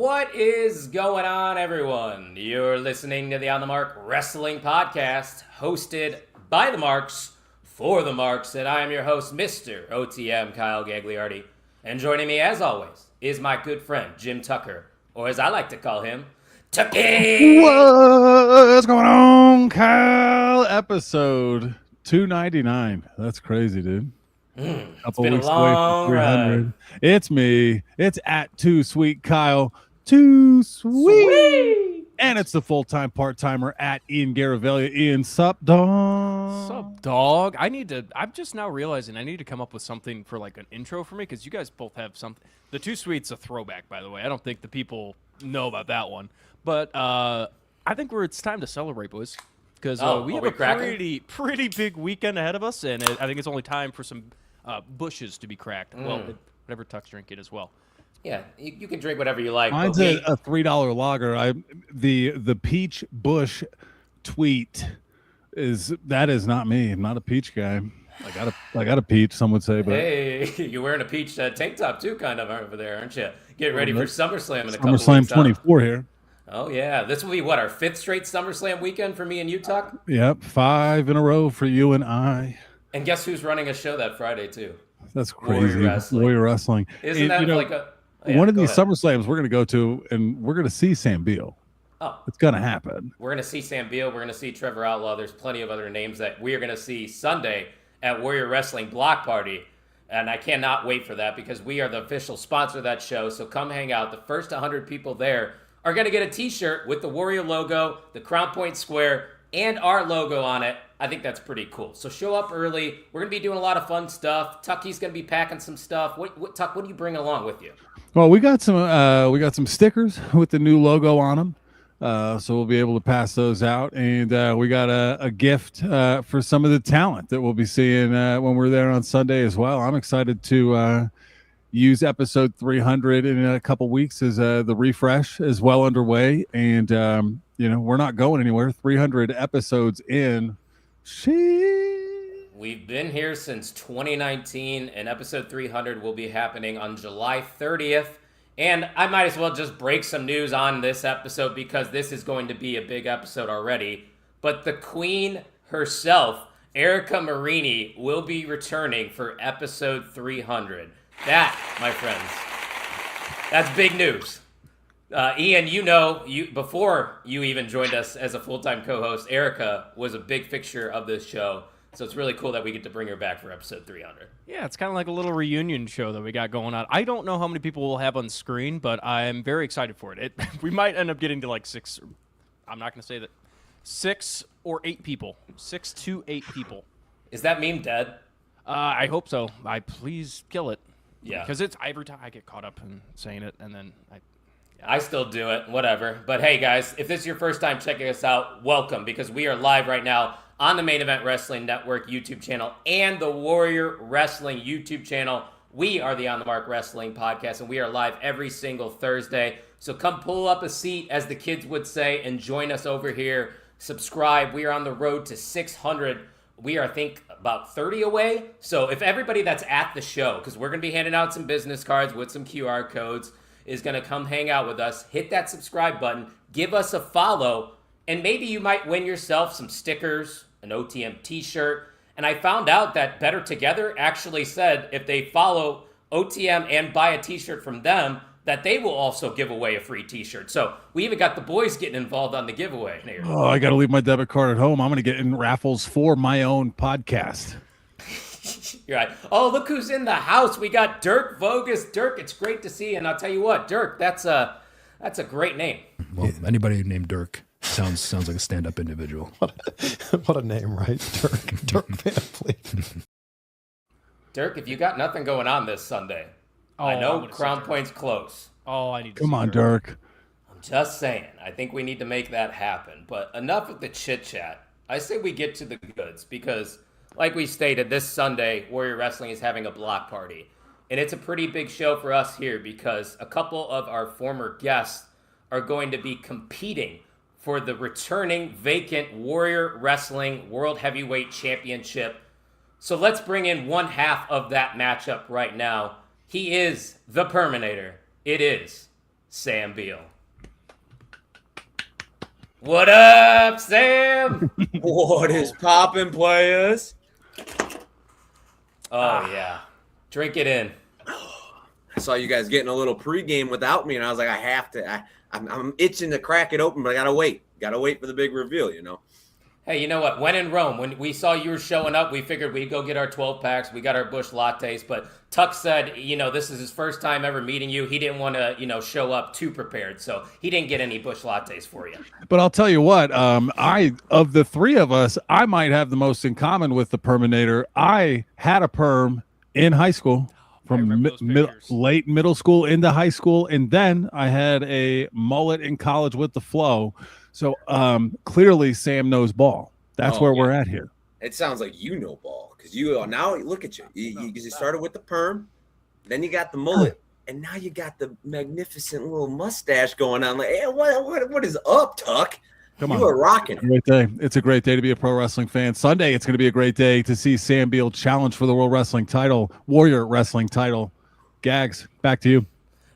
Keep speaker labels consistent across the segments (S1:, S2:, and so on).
S1: What is going on, everyone? You're listening to the On the Mark Wrestling Podcast, hosted by the Marks, for the Marks, and I am your host, Mr. OTM Kyle Gagliardi. And joining me, as always, is my good friend, Jim Tucker, or as I like to call him, Tucky!
S2: What's going on, Kyle? Episode 299. That's crazy, dude.
S1: It's been a long run.
S2: It's me. It's at Too Sweet Kyle. Too sweet. And it's the full-time part-timer at Ian Garavelia. Ian, sup, dog?
S3: Sup, dog? I'm just now realizing I need to come up with something for like an intro for me because you guys both have something. The Too Sweet's a throwback, by the way. I don't think the people know about that one. But I think it's time to celebrate, boys. Because we have a pretty big weekend ahead of us, and I think it's only time for some bushes to be cracked. Well, whatever Tuck's drinking as well.
S1: Yeah, you can drink whatever you like.
S2: Mine's a $3 lager. The peach bush tweet is not me. I'm not a peach guy. I got a peach, some would say. But
S1: hey, you're wearing a peach tank top too, kind of over there, aren't you? Getting ready for SummerSlam in a couple weeks.
S2: SummerSlam 24 here.
S1: Oh yeah, this will be our fifth straight SummerSlam weekend for me and you, Tuck.
S2: Yep, 5 in a row for you and I.
S1: And guess who's running a show that Friday too?
S2: That's crazy. Warrior Wrestling.
S1: Isn't that like a
S2: one of these SummerSlams we're going to go to, and we're going to see Sam Beale.
S1: Oh,
S2: it's going to happen.
S1: We're going to see Sam Beale. We're going to see Trevor Outlaw. There's plenty of other names that we are going to see Sunday at Warrior Wrestling Block Party. And I cannot wait for that because we are the official sponsor of that show. So come hang out. The first 100 people there are going to get a t-shirt with the Warrior logo, the Crown Point Square, and our logo on it. I think that's pretty cool. So show up early. We're going to be doing a lot of fun stuff. Tucky's going to be packing some stuff. Tuck, what do you bring along with you?
S2: Well, we got some stickers with the new logo on them. So we'll be able to pass those out. And we got a gift for some of the talent that we'll be seeing when we're there on Sunday as well. I'm excited to use episode 300 in a couple weeks as the refresh is well underway. And, we're not going anywhere. 300 episodes in.
S1: We've been here since 2019, and episode 300 will be happening on July 30th. And I might as well just break some news on this episode because this is going to be a big episode already. But the queen herself, Erica Marini, will be returning for episode 300. That, my friends, that's big news. Ian, before you even joined us as a full-time co-host, Erica was a big fixture of this show. So it's really cool that we get to bring her back for episode 300.
S3: Yeah, it's kind of like a little reunion show that we got going on. I don't know how many people we'll have on screen, but I'm very excited for it. We might end up getting to like 6. I'm not going to say that. 6 or 8 people. 6 to 8 people.
S1: Is that meme dead?
S3: I hope so. Please kill it.
S1: Yeah.
S3: Because it's every time I get caught up in saying it, and then
S1: I still do it, whatever. But hey, guys, if this is your first time checking us out, welcome, because we are live right now on the Main Event Wrestling Network YouTube channel and the Warrior Wrestling YouTube channel. We are the On the Mark Wrestling Podcast, and we are live every single Thursday. So come pull up a seat, as the kids would say, and join us over here. Subscribe. We are on the road to 600. We are, I think, about 30 away. So if everybody that's at the show, because we're going to be handing out some business cards with some QR codes, is going to come hang out with us, hit that subscribe button, give us a follow, and maybe you might win yourself some stickers, an OTM t-shirt. And I found out that Better Together actually said if they follow OTM and buy a t-shirt from them, that they will also give away a free t-shirt. So we even got the boys getting involved on the giveaway here.
S2: Oh, I got to leave my debit card at home. I'm going to get in raffles for my own podcast.
S1: You're right. Oh, look who's in the house. We got Dirk Vogus. Dirk, it's great to see you. And I'll tell you what, Dirk, that's a great name.
S4: Well, anybody named Dirk sounds like a stand-up individual.
S5: What a name, right? Dirk Van Fleet.
S1: Dirk, if you got nothing going on this Sunday, I know Crown Point's close.
S3: Oh, I need to
S2: Come on, Dirk.
S1: I'm just saying. I think we need to make that happen. But enough of the chit-chat. I say we get to the goods because, like we stated, this Sunday, Warrior Wrestling is having a block party. And it's a pretty big show for us here because a couple of our former guests are going to be competing for the returning vacant Warrior Wrestling World Heavyweight Championship. So let's bring in one half of that matchup right now. He is the Perminator. It is Sam Beale. What up, Sam?
S6: What is poppin', players?
S1: Oh, yeah. Drink it in.
S6: I saw you guys getting a little pregame without me, and I was like, I have to. I'm itching to crack it open, but I gotta wait. Gotta wait for the big reveal, you know.
S1: Hey, you know what? When in Rome, when we saw you were showing up, we figured we'd go get our 12 packs. We got our Busch lattes, but Tuck said, this is his first time ever meeting you. He didn't want to, show up too prepared, so he didn't get any Busch lattes for you.
S2: But I'll tell you what, of the three of us, I might have the most in common with the Perminator. I had a perm in high school, from late middle school into high school, and then I had a mullet in college with the flow. So clearly Sam knows ball. That's where we're at here.
S6: It sounds like you know ball, because now look at you. You started with the perm, then you got the mullet, and now you got the magnificent little mustache going on. Like, hey, what is up, Tuck?
S2: Come on.
S6: You are rocking.
S2: Great day. It's a great day to be a pro wrestling fan. Sunday, it's going to be a great day to see Sam Beale challenge for the World Wrestling title, Warrior Wrestling title. Gags, back to you.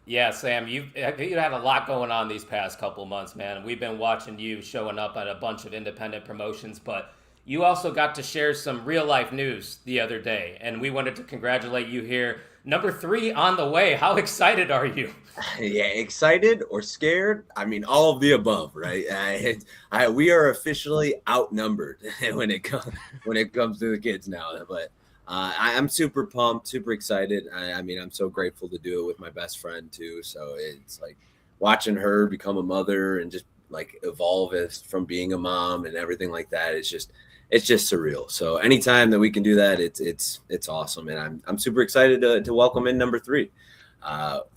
S1: Yeah, Sam, you had a lot going on these past couple months, man. We've been watching you showing up at a bunch of independent promotions, but you also got to share some real-life news the other day, and we wanted to congratulate you here. Number 3 on the way. How excited are you?
S6: Yeah, excited or scared? I mean, all of the above, right? We are officially outnumbered when it comes to the kids now, but I'm super pumped, super excited. I mean, I'm so grateful to do it with my best friend too. So it's like watching her become a mother and just like evolve from being a mom and everything like that. It's just surreal. So anytime that we can do that, it's awesome. And I'm super excited to welcome in number 3.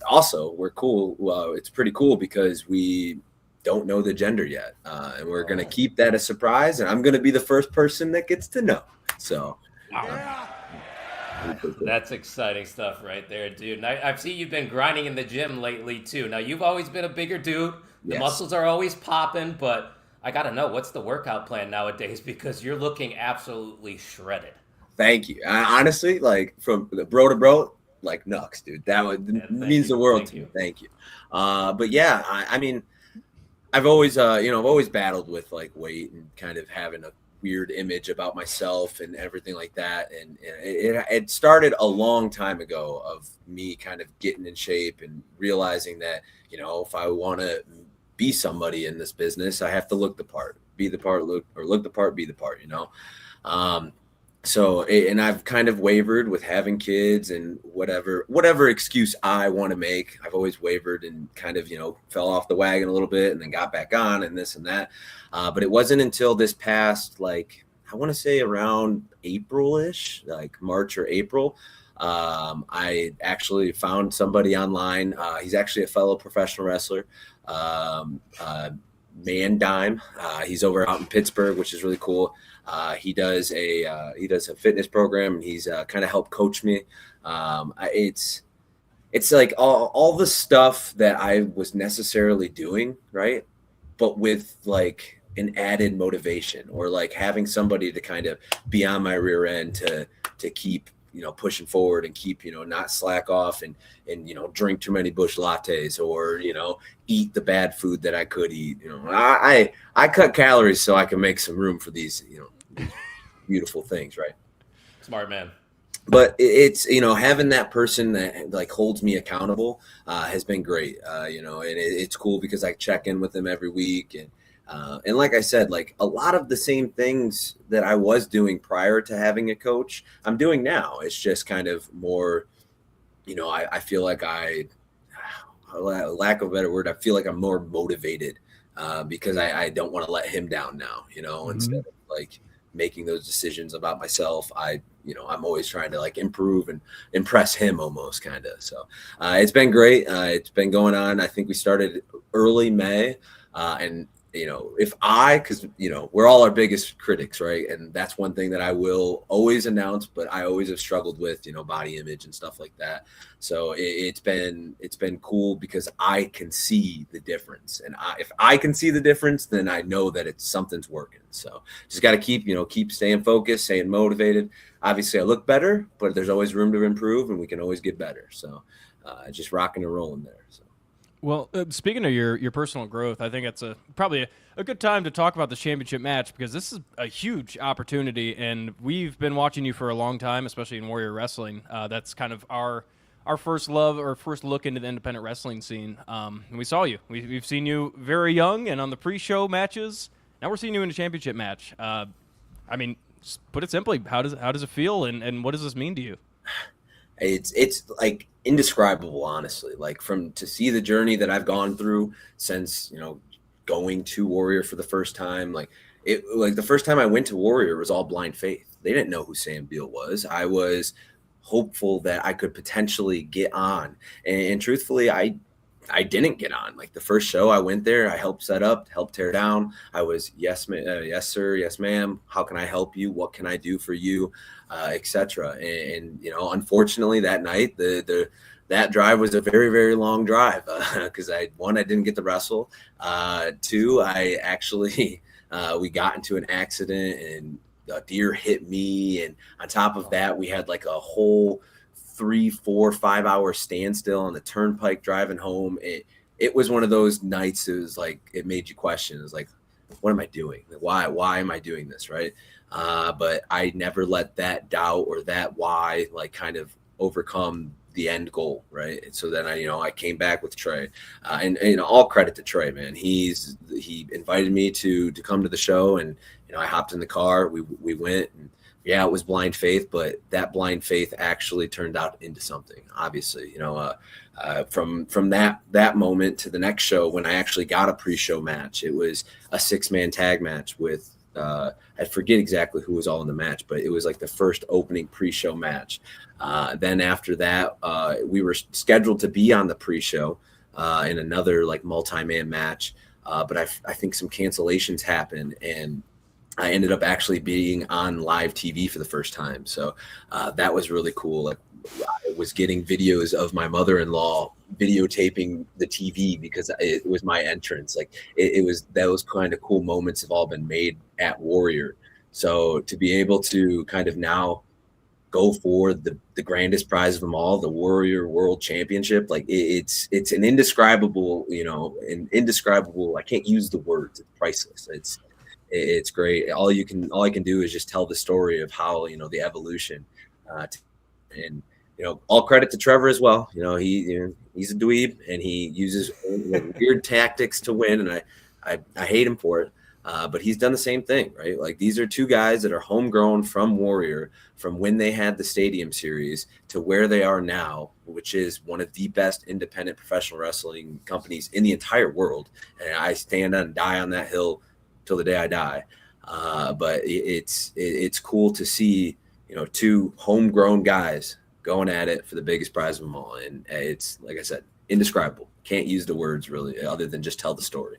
S6: Also, we're cool. Well, it's pretty cool because we don't know the gender yet. And we're going to keep that a surprise. And I'm going to be the first person that gets to know. So
S1: that's exciting stuff right there, dude. And I've seen you've been grinding in the gym lately too. Now, you've always been a bigger dude. The muscles are always popping, but I got to know, what's the workout plan nowadays? Because you're looking absolutely shredded.
S6: Thank you. honestly, like from the bro to bro, like Nux, dude. That means the world to me. Thank you. But yeah, I mean, I've always, I've always battled with like weight and kind of having a weird image about myself and everything like that. And it started a long time ago of me kind of getting in shape and realizing that, if I want to be somebody in this business, I have to look the part, be the part, look the part, be the part, and I've kind of wavered with having kids and whatever excuse I want to make. I've always wavered and kind of, fell off the wagon a little bit and then got back on and this and that. But it wasn't until this past, like, I want to say around April-ish, like March or April, I actually found somebody online. He's actually a fellow professional wrestler, Man Dime. He's over out in Pittsburgh, which is really cool. He does a fitness program, and he's kind of helped coach me. It's like all the stuff that I was necessarily doing, right? But with like an added motivation, or like having somebody to kind of be on my rear end to keep, pushing forward and keep, not slack off and drink too many Busch lattes or, eat the bad food that I could eat. I cut calories so I can make some room for these, beautiful things. Right.
S1: Smart man.
S6: But it's, having that person that like holds me accountable has been great. And it's cool because I check in with them every week. And like I said, like a lot of the same things that I was doing prior to having a coach, I'm doing now. It's just kind of more, I feel like lack of a better word, I feel like I'm more motivated because I don't want to let him down now, instead of like making those decisions about myself. I'm always trying to like improve and impress him almost kind of. So it's been great. It's been going on. I think we started early May and because we're all our biggest critics, right? And that's one thing that I will always announce, but I always have struggled with, body image and stuff like that. So it's been cool because I can see the difference, and if I can see the difference, then I know that something's working. So just got to keep staying focused, staying motivated. Obviously, I look better, but there's always room to improve, and we can always get better. So just rocking and rolling there. So.
S3: Well, speaking of your personal growth, I think it's probably a good time to talk about the championship match because this is a huge opportunity, and we've been watching you for a long time, especially in Warrior Wrestling. That's kind of our first love or first look into the independent wrestling scene. And we saw you. We've seen you very young and on the pre-show matches. Now we're seeing you in a championship match. I mean, just put it simply, how does it feel, and what does this mean to you?
S6: It's like indescribable, honestly. Like to see the journey that I've gone through since, going to Warrior for the first time. Like the first time I went to Warrior was all blind faith. They didn't know who Sam Beale was. I was hopeful that I could potentially get on, and truthfully, I didn't get on. Like the first show I went there, I helped set up, helped tear down. I was, yes, yes, sir. Yes, ma'am. How can I help you? What can I do for you? Etc. And unfortunately that night, that drive was a very, very long drive because I didn't get to wrestle. Two, I actually, we got into an accident and a deer hit me. And on top of that, we had like a whole 3, 4, 5 hour standstill on the turnpike driving home. It was one of those nights. It was like, it made you question. It was like, what am I doing? Like, why am I doing this? Right. But I never let that doubt or that why like kind of overcome the end goal. Right. And so then I came back with Trey and all credit to Trey, man. He invited me to come to the show, and, I hopped in the car, we went, and yeah, it was blind faith, but that blind faith actually turned out into something. Obviously, from that moment to the next show, when I actually got a pre-show match, it was a 6-man tag match with I forget exactly who was all in the match, but it was like the first opening pre-show match. Then after that, we were scheduled to be on the pre-show in another like multi-man match, but I think some cancellations happened, and I ended up actually being on live TV for the first time. So that was really cool. Like I was getting videos of my mother-in-law videotaping the TV because it was my entrance. Like those kind of cool moments have all been made at Warrior. So to be able to kind of now go for the grandest prize of them all, the Warrior World Championship, like it's an indescribable, I can't use the words. It's priceless. It's great. All I can do is just tell the story of how, the evolution, and, all credit to Trevor as well. He's a dweeb and he uses weird tactics to win. And I hate him for it. But he's done the same thing, right? Like these are two guys that are homegrown from Warrior, from when they had the Stadium Series to where they are now, which is one of the best independent professional wrestling companies in the entire world. And I stand and die on that hill till the day I die. But it's cool to see, two homegrown guys going at it for the biggest prize of them all. And it's, like I said, indescribable. Can't use the words really other than just tell the story.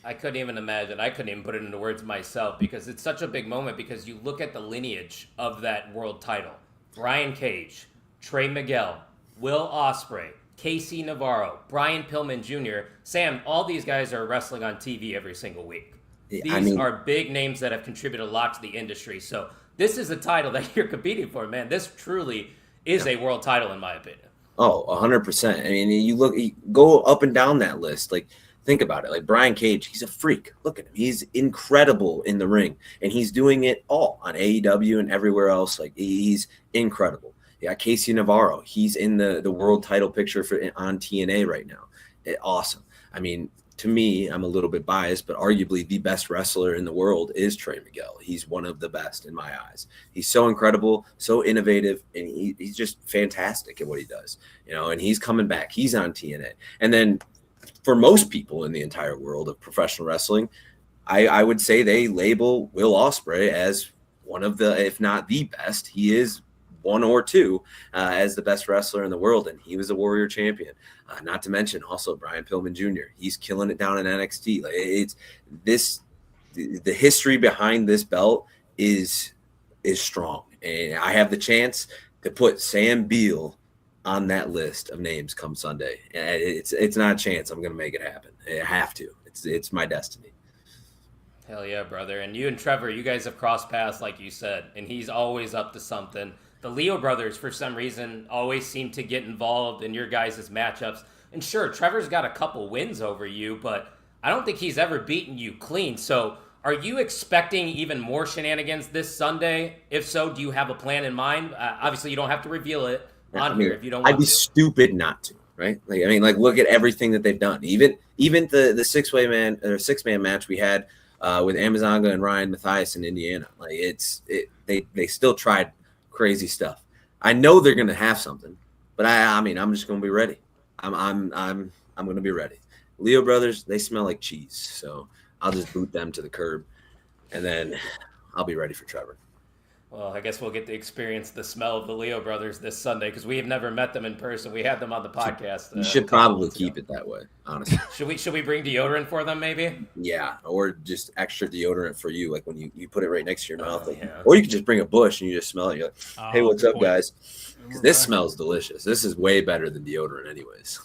S1: I couldn't even imagine. I couldn't even put it into words myself because it's such a big moment because you look at the lineage of that world title. Brian Cage, Trey Miguel, Will Ospreay, Casey Navarro, Brian Pillman Jr., Sam, all these guys are wrestling on TV every single week. These are big names that have contributed a lot to the industry. So this is a title that you're competing for, man. This truly is a world title, in my opinion.
S6: Oh, 100%. I mean, you go up and down that list. Like, think about it. Like Brian Cage, he's a freak. Look at him. He's incredible in the ring, and he's doing it all on AEW and everywhere else. Like, he's incredible. Yeah, Casey Navarro, he's in the world title picture on TNA right now. Awesome. I mean, to me, I'm a little bit biased, but arguably the best wrestler in the world is Trey Miguel. He's one of the best in my eyes. He's so incredible, so innovative, and he's just fantastic at what he does. And he's coming back. He's on TNA. And then for most people in the entire world of professional wrestling, I would say they label Will Ospreay as one of the, if not the best. He is one or two as the best wrestler in the world, and he was a Warrior champion. Not to mention also Brian Pillman Jr. He's killing it down in NXT. Like the history behind this belt is strong, and I have the chance to put Sam Beale on that list of names come Sunday. It's not a chance. I'm going to make it happen. I have to. It's my destiny.
S1: Hell yeah, brother. And you and Trevor, you guys have crossed paths, like you said, and he's always up to something. The Leo brothers, for some reason, always seem to get involved in your guys' matchups. And sure, Trevor's got a couple wins over you, but I don't think he's ever beaten you clean. So are you expecting even more shenanigans this Sunday? If so, do you have a plan in mind? Obviously, you don't have to reveal it on here if you don't want
S6: I'd be
S1: to.
S6: stupid not to, right? Like, I mean, like, look at everything that they've done. Even the six-man match we had with Amazonga and Ryan Mathias in Indiana. Like, they still tried crazy stuff. I know they're gonna have something, but I mean, I'm just gonna be ready. I'm gonna be ready. Leo brothers, they smell like cheese, so I'll just boot them to the curb, and then I'll be ready for Trevor.
S1: Well, I guess we'll get to experience the smell of the Leo brothers this Sunday because we have never met them in person. We had them on the podcast.
S6: You should probably keep it that way, honestly.
S1: Should we bring deodorant for them, maybe?
S6: Yeah, or just extra deodorant for you, like when you put it right next to your mouth. Like,
S1: yeah.
S6: Or you could just bring a bush and you just smell it. You're like, hey, what's
S3: good
S6: up,
S3: point.
S6: guys? Because this smells delicious. This is way better than deodorant anyways.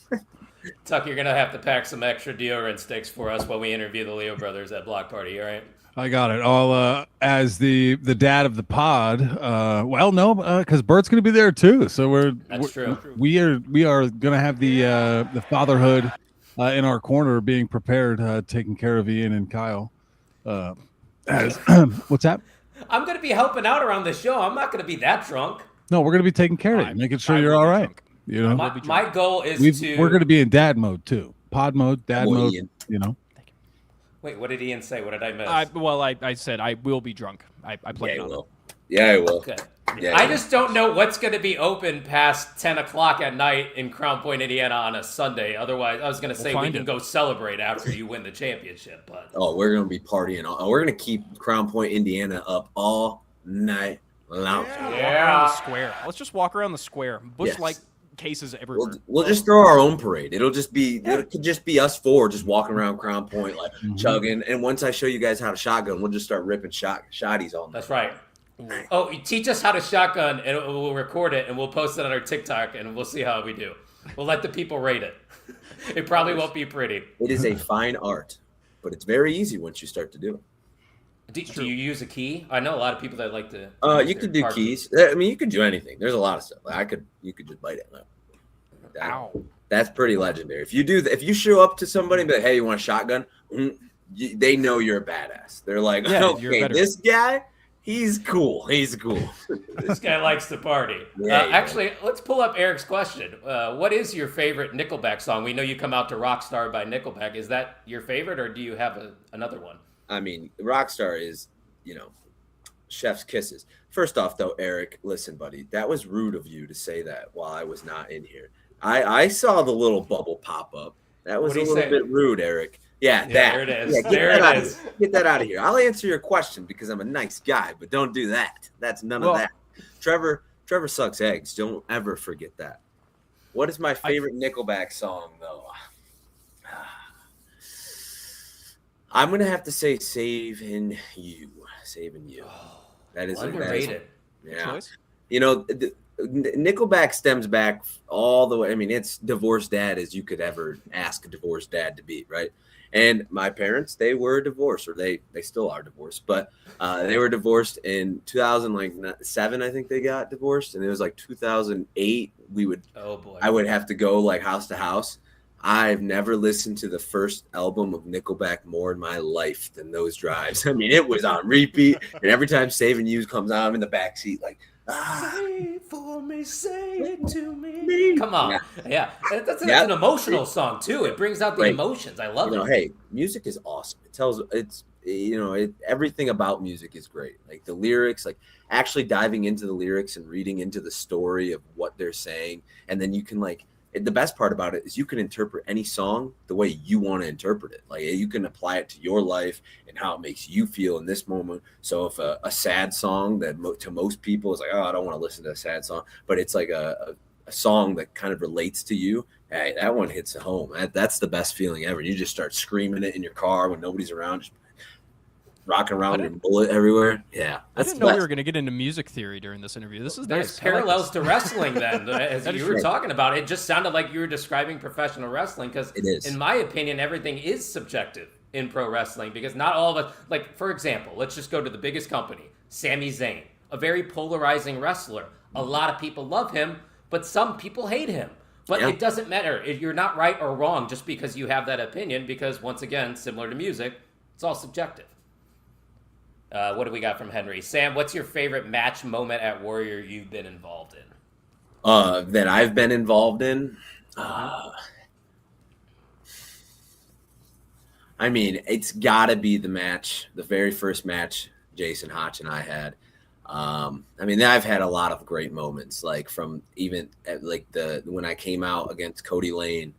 S1: Tuck, you're going to have to pack some extra deodorant sticks for us while we interview the Leo brothers at Block Party, all right?
S2: I got it. I'll as the dad of the pod. Well, no, because Bert's going to be there too. So
S1: That's true.
S2: we are going to have the fatherhood in our corner, being prepared, taking care of Ian and Kyle. As what's that?
S1: I'm going to be helping out around the show. I'm not going to be that drunk.
S2: No, we're going to be taking care of you, making sure
S3: I
S2: you're
S3: will
S2: all
S3: be
S2: right.
S3: drunk.
S2: You know,
S1: My goal is
S2: we're going to be in dad mode too. Pod mode, dad
S6: Boy,
S2: mode.
S6: Ian.
S2: You know.
S1: Wait, what did Ian say? What did I miss?
S3: I said I will be drunk. I planned on it.
S6: Yeah, I will.
S1: Okay.
S6: Yeah,
S1: I just don't know what's going to be open past 10 o'clock at night in Crown Point, Indiana on a Sunday. Otherwise, I was going to say we
S3: find
S1: can
S3: it.
S1: go celebrate after you win the championship. But
S6: Oh, we're gonna be partying. We're gonna keep Crown Point, Indiana, up all night long.
S3: Walk around the square. Let's just walk around the square. Bush-like cases everywhere.
S6: We'll just throw our own parade. It could just be us four just walking around Crown Point, like chugging. And once I show you guys how to shotgun, we'll just start ripping shotties all night.
S1: that's right. Oh, you teach us how to shotgun, and we'll record it, and we'll post it on our TikTok, and we'll see how we do. We'll let the people rate it. It probably won't be pretty.
S6: It is a fine art, but it's very easy once you start to do it.
S1: Do you use a key? I know a lot of people that like to.
S6: You could do keys. I mean, you could do anything. There's a lot of stuff. Like you could just bite it.
S3: Ow.
S6: That's pretty legendary. If you show up to somebody and be like, "Hey, you want a shotgun?" They know you're a badass. They're like,
S3: Yeah, you're
S6: "Okay,
S3: better.
S6: this guy, he's cool. He's cool."
S1: This guy likes to party.
S6: Yeah,
S1: Actually, let's pull up Eric's question. What is your favorite Nickelback song? We know you come out to Rockstar by Nickelback. Is that your favorite, or do you have another one?
S6: I mean, Rockstar is, chef's kisses. First off, though, Eric, listen, buddy, that was rude of you to say that while I was not in here. I saw the little bubble pop up. That was a
S1: What'd he
S6: little
S1: say?
S6: bit rude, Eric. Yeah, that.
S1: There it is.
S6: Yeah,
S1: There it is.
S6: Get that out of here. I'll answer your question because I'm a nice guy, but don't do that. That's none of that. Trevor sucks eggs. Don't ever forget that. What is my favorite Nickelback song, though? I'm gonna have to say "Saving You." That is
S1: Underrated.
S6: Yeah.
S3: Choice?
S6: Nickelback stems back all the way. I mean, it's divorced dad as you could ever ask a divorced dad to be, right? And my parents, they were divorced, or they still are divorced, but they were divorced in 2007. I think they got divorced, and it was like 2008.
S1: Oh boy.
S6: I would have to go like house to house. I've never listened to the first album of Nickelback more in my life than those drives. I mean, it was on repeat, and every time "Saving You" comes on, I'm in the back seat like,
S1: Say it for me, say it to me. Come on. Yeah. That's
S6: Yeah.
S1: an emotional song, too. It brings out the
S6: Right.
S1: emotions. I love it.
S6: Hey, music is awesome. Everything about music is great. Like the lyrics, like actually diving into the lyrics and reading into the story of what they're saying. And then you can the best part about it is you can interpret any song the way you want to interpret it. Like you can apply it to your life and how it makes you feel in this moment. So if a sad song that to most people is like, oh, I don't want to listen to a sad song, but it's like a song that kind of relates to you. Hey, that one hits home. That's the best feeling ever. You just start screaming it in your car when nobody's around, just rocking around your bullet everywhere. Yeah.
S3: I didn't know we were going to get into music theory during this interview. This is
S1: There's
S3: nice. I like
S1: parallels
S3: this.
S1: to wrestling then, as
S3: That
S1: you
S3: is
S1: were
S3: true.
S1: talking about. It just sounded like you were describing professional wrestling because,
S6: It is.
S1: in my opinion, everything is subjective in pro wrestling because not all of us, like, for example, let's just go to the biggest company, Sami Zayn, a very polarizing wrestler. A lot of people love him, but some people hate him. But
S6: Yeah.
S1: it doesn't matter. You're not right or wrong just because you have that opinion, because once again, similar to music, it's all subjective. What do we got from Henry? Sam, what's your favorite match moment at Warrior you've been involved in?
S6: That I've been involved in. I mean, it's got to be the very first match Jason Hotch and I had. I mean, I've had a lot of great moments, like from even like when I came out against Cody Lane,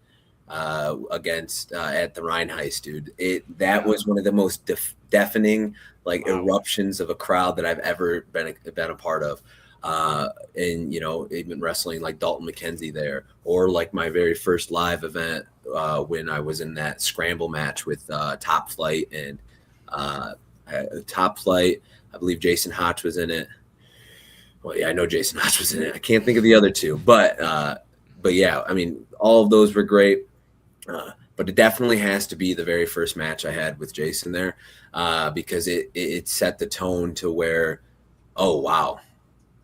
S6: against at the Rheinheist, dude. That was one of the most deafening eruptions of a crowd that I've ever been a part of. And even wrestling like Dalton McKenzie there, or like my very first live event when I was in that scramble match with Top Flight and Top Flight. I believe Jason Hotch was in it. Well, yeah, I know Jason Hotch was in it. I can't think of the other two, but yeah, I mean, all of those were great. But it definitely has to be the very first match I had with Jason there, because it set the tone to where, oh wow,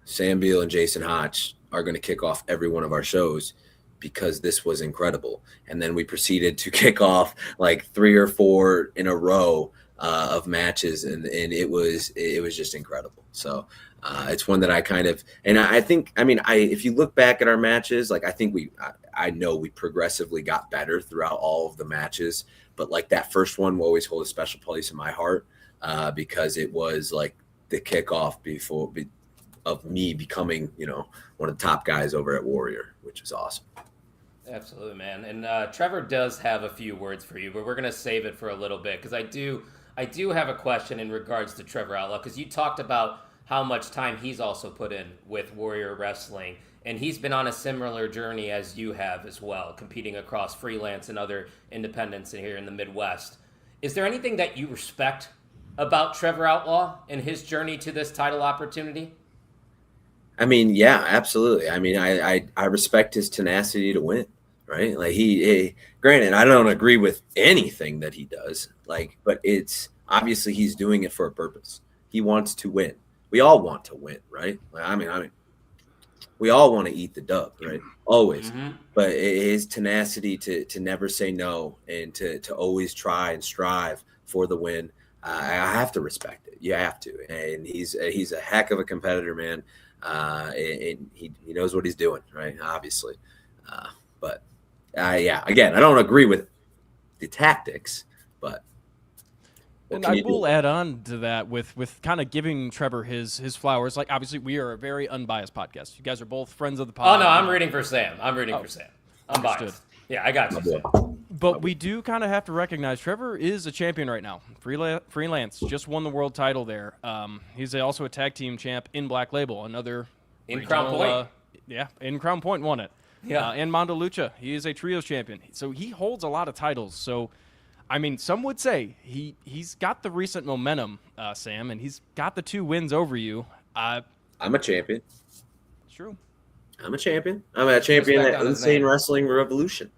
S6: Sam Beale and Jason Hotch are going to kick off every one of our shows, because this was incredible. And then we proceeded to kick off like 3 or 4 in a row of matches, and it was just incredible. So it's one that I kind of, and I think, I mean, if you look back at our matches, like I know we progressively got better throughout all of the matches, but like that first one will always hold a special place in my heart, because it was like the kickoff of me becoming, one of the top guys over at Warrior, which is awesome.
S1: Absolutely, man. And Trevor does have a few words for you, but we're going to save it for a little bit, because I do have a question in regards to Trevor Outlaw, because you talked about how much time he's also put in with Warrior Wrestling, and he's been on a similar journey as you have as well, competing across freelance and other independents here in the Midwest. Is there anything that you respect about Trevor Outlaw and his journey to this title opportunity?
S6: I mean, yeah, absolutely. I mean, I respect his tenacity to win, right? Like he granted, I don't agree with anything that he does, but it's obviously he's doing it for a purpose. He wants to win. We all want to win, right? I mean, we all want to eat the dub, right? Always. Mm-hmm. But his tenacity to never say no, and to always try and strive for the win, I have to respect it. You have to. And he's a heck of a competitor, man. And he knows what he's doing, right? Obviously. But yeah, again, I don't agree with the tactics, but
S3: and I will add on to that with kind of giving Trevor his flowers. Like, obviously, we are a very unbiased podcast. You guys are both friends of the podcast.
S1: Oh, no, I'm rooting for Sam. For Sam. I'm biased. Yeah, I got you, Sam.
S3: But we do kind of have to recognize Trevor is a champion right now. Freelance just won the world title there. He's also a tag team champ in Black Label, another
S1: in Crown Point.
S3: In Crown Point won it.
S1: Yeah,
S3: and Mondo Lucha, he is a trios champion. So he holds a lot of titles. So, I mean, some would say he's got the recent momentum, Sam, and he's got the 2 wins over you.
S6: I'm a champion.
S3: It's true.
S6: I'm a champion. I'm a champion at Insane Wrestling Revolution,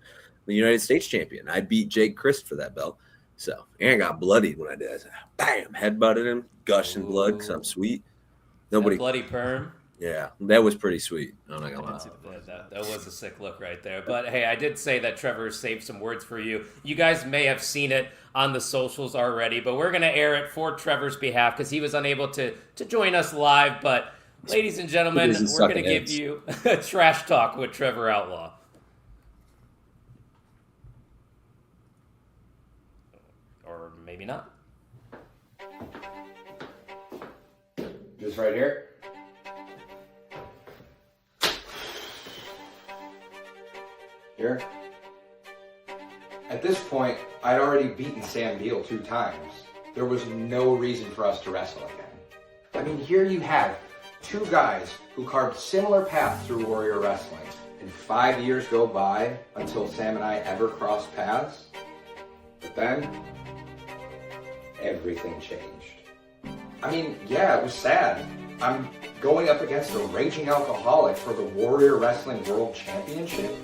S6: the United States champion. I beat Jake Christ for that belt. So, and I got bloodied when I did. I said, bam, headbutted him, gushing blood because I'm sweet. Nobody.
S1: That bloody perm.
S6: Yeah, that was pretty sweet. I'm not gonna lie.
S1: That was a sick look right there. But hey, I did say that Trevor saved some words for you. You guys may have seen it on the socials already, but we're gonna air it for Trevor's behalf because he was unable to join us live. But ladies and gentlemen, we're gonna give you a trash talk with Trevor Outlaw. Or maybe not. Just right here.
S7: Here. At this point, I'd already beaten Sam Beale 2 times. There was no reason for us to wrestle again. I mean, here you have 2 guys who carved similar paths through Warrior Wrestling, and 5 years go by until Sam and I ever cross paths. But then, everything changed. I mean, yeah, it was sad. I'm going up against a raging alcoholic for the Warrior Wrestling World Championship.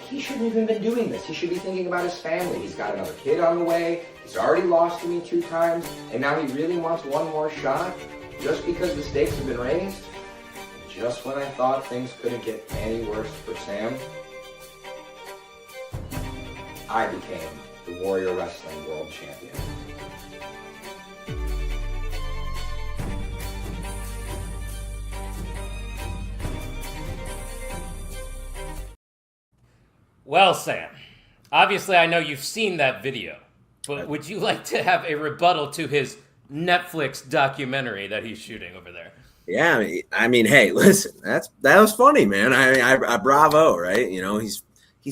S7: He shouldn't even been doing this. He should be thinking about his family. He's got another kid on the way. He's already lost to me 2 times, and now he really wants one more shot just because the stakes have been raised. And just when I thought things couldn't get any worse for Sam, I became the Warrior Wrestling World Champion.
S1: Well, Sam, obviously I know you've seen that video, but would you like to have a rebuttal to his Netflix documentary that he's shooting over there?
S6: Yeah, I mean, hey, listen, that was funny, man. I bravo, right? You know, he's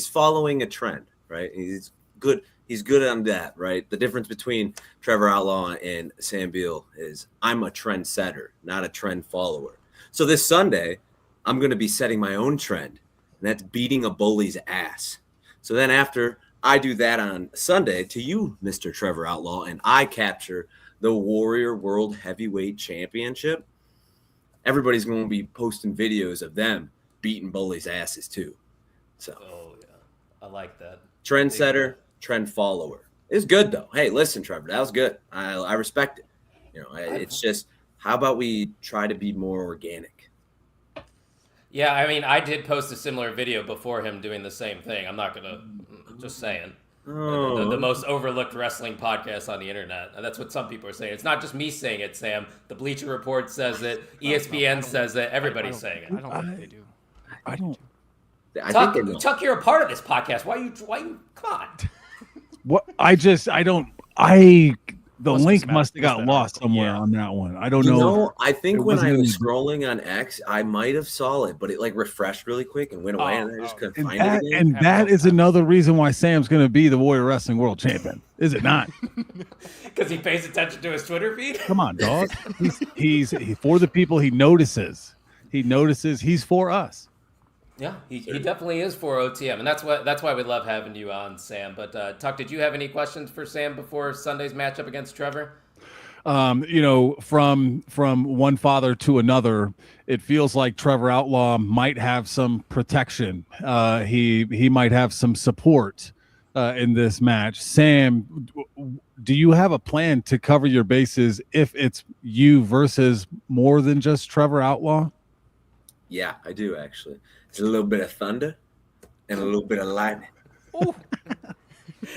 S6: following a trend, right? He's good. He's good on that, right? The difference between Trevor Outlaw and Sam Beale is I'm a trend setter, not a trend follower. So this Sunday, I'm going to be setting my own trend, and that's beating a bully's ass. So then after I do that on Sunday to you, Mr. Trevor Outlaw, and I capture the Warrior World Heavyweight Championship, everybody's going to be posting videos of them beating bullies' asses too. So,
S1: Oh yeah, I like that.
S6: Trendsetter, trend follower. It's good though. Hey, listen, Trevor, that was good. I respect it. You know, it's just how about we try to be more organic?
S1: Yeah, I mean, I did post a similar video before him doing the same thing. I'm not gonna, just saying. The most overlooked wrestling podcast on the internet. And that's what some people are saying. It's not just me saying it, Sam. The Bleacher Report says it. ESPN says it. Everybody's saying it.
S3: I don't think they do.
S2: I don't.
S1: Tuck, you're a part of this podcast. Why you, come on.
S2: What the link must have got lost somewhere on that one. I don't know.
S6: No, I think when I was scrolling on X, I might have saw it, but it like refreshed really quick and went away, and I just couldn't find it again.
S2: And that is another reason why Sam's going to be the Warrior Wrestling World Champion, is it not?
S1: Because he pays attention to his Twitter feed?
S2: Come on, dog. He's for the people he notices. He notices he's for us.
S1: Yeah, he definitely is for OTM, and that's why we love having you on, Sam. But Tuck, did you have any questions for Sam before Sunday's matchup against Trevor?
S2: You know, from one father to another, it feels like Trevor Outlaw might have some protection. He might have some support in this match. Sam, do you have a plan to cover your bases if it's you versus more than just Trevor Outlaw?
S6: Yeah, I do actually. It's a little bit of thunder and a little bit of lightning.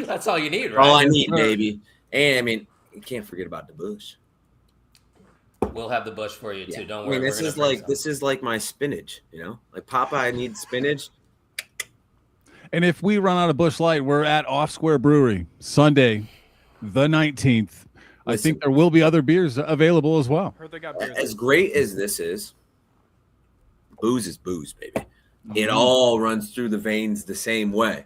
S1: That's all you need, right?
S6: All I need, baby. And I mean, you can't forget about the bush.
S1: We'll have the bush for you too. Don't worry.
S6: I mean, this is like my spinach, you know? Like Papa, I need spinach.
S2: And if we run out of Busch Light, we're at Off Square Brewery Sunday, the 19th. I think there will be other beers available as well.
S3: Heard they got beers.
S6: As great as this is, booze is booze, baby. It all runs through the veins the same way